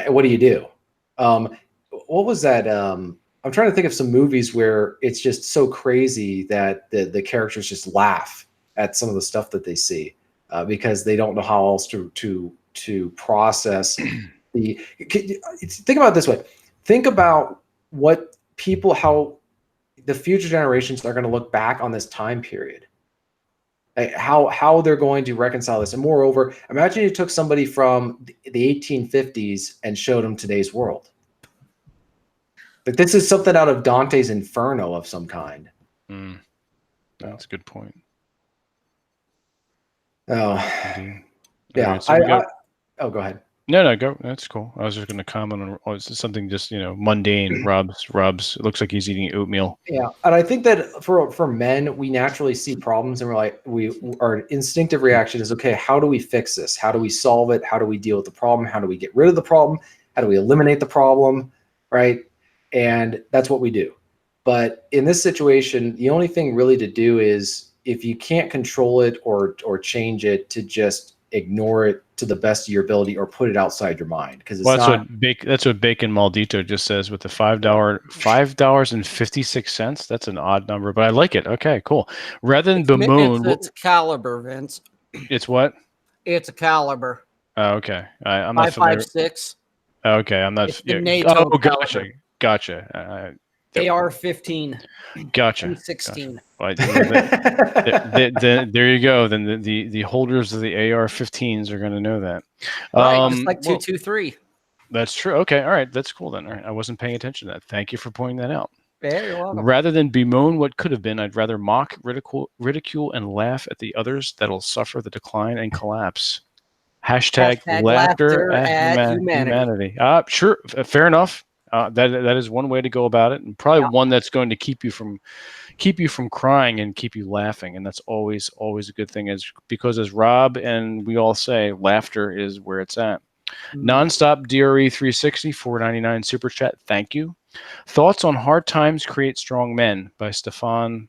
what do? What was that? I'm trying to think of some movies where it's just so crazy that the characters just laugh at some of the stuff that they see because they don't know how else to process the. Think about it this way. Think about how the future generations are going to look back on this time period. Like how they're going to reconcile this. And moreover, imagine you took somebody from the 1850s and showed them today's world. Like this is something out of Dante's Inferno of some kind. That's a good point. Oh, yeah. Right, so go ahead. No, go. That's cool. I was just going to comment on something just mundane. Rob's. It looks like he's eating oatmeal. Yeah, and I think that for men, we naturally see problems, and we're like, our instinctive reaction is, okay, how do we fix this? How do we solve it? How do we deal with the problem? How do we get rid of the problem? How do we eliminate the problem? Right, and that's what we do. But in this situation, the only thing really to do is, if you can't control it or change it, to just ignore it to the best of your ability or put it outside your mind, because that's what Bacon Maldito just says with the $5.56. That's an odd number, but I like it. Okay, cool. Rather than bemoan, it's caliber, Vince. It's what? It's a caliber. Oh, okay. I'm not 5.56. Okay, I'm not. It's the NATO Gotcha. AR-15. Gotcha. 16. Gotcha. There you go. Then the holders of the AR-15s are going to know that. Right, just like 223. That's true. Okay, all right, that's cool then. All right, I wasn't paying attention to that. Thank you for pointing that out. Yeah, you're welcome. Rather than bemoan what could have been, I'd rather mock, ridicule, and laugh at the others that'll suffer the decline and collapse. Hashtag laughter at humanity. Sure, fair enough. That is one way to go about it, and probably one that's going to keep you from crying and keep you laughing, and that's always a good thing. Because as Rob and we all say, laughter is where it's at. Nonstop DRE 360 $4.99 super chat. Thank you. Thoughts on Hard Times Create Strong Men by Stefan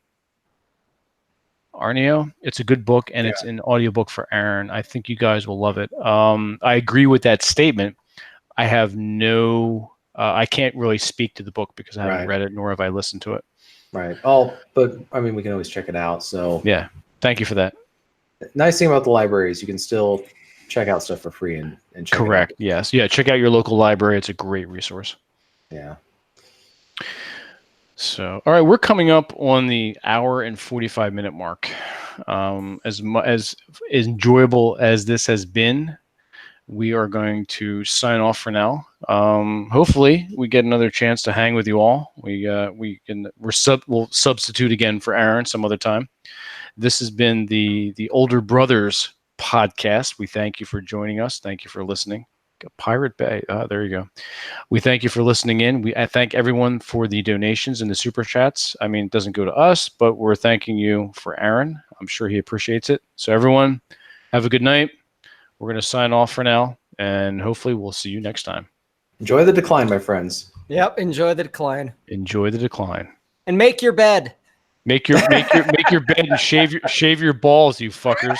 Arnio. It's a good book, and it's an audiobook for Aaron. I think you guys will love it. I agree with that statement. I have I can't really speak to the book because I haven't read it, nor have I listened to it. Right. But I mean, we can always check it out. So yeah, thank you for that. Nice thing about the library is you can still check out stuff for free and check Correct. It out. Yes. Yeah. Check out your local library. It's a great resource. Yeah. So, all right, we're coming up on the hour and 45-minute mark. As enjoyable as this has been, we are going to sign off for now. Hopefully, we get another chance to hang with you all. We'll substitute again for Aaron some other time. This has been the Older Brothers podcast. We thank you for joining us. Thank you for listening. Pirate Bay. There you go. We thank you for listening in. I thank everyone for the donations and the super chats. I mean, it doesn't go to us, but we're thanking you for Aaron. I'm sure he appreciates it. So everyone, have a good night. We're going to sign off for now, and hopefully we'll see you next time. Enjoy the decline, my friends. Yep. Enjoy the decline. Enjoy the decline. And make your bed. Make your bed and shave your balls, you fuckers.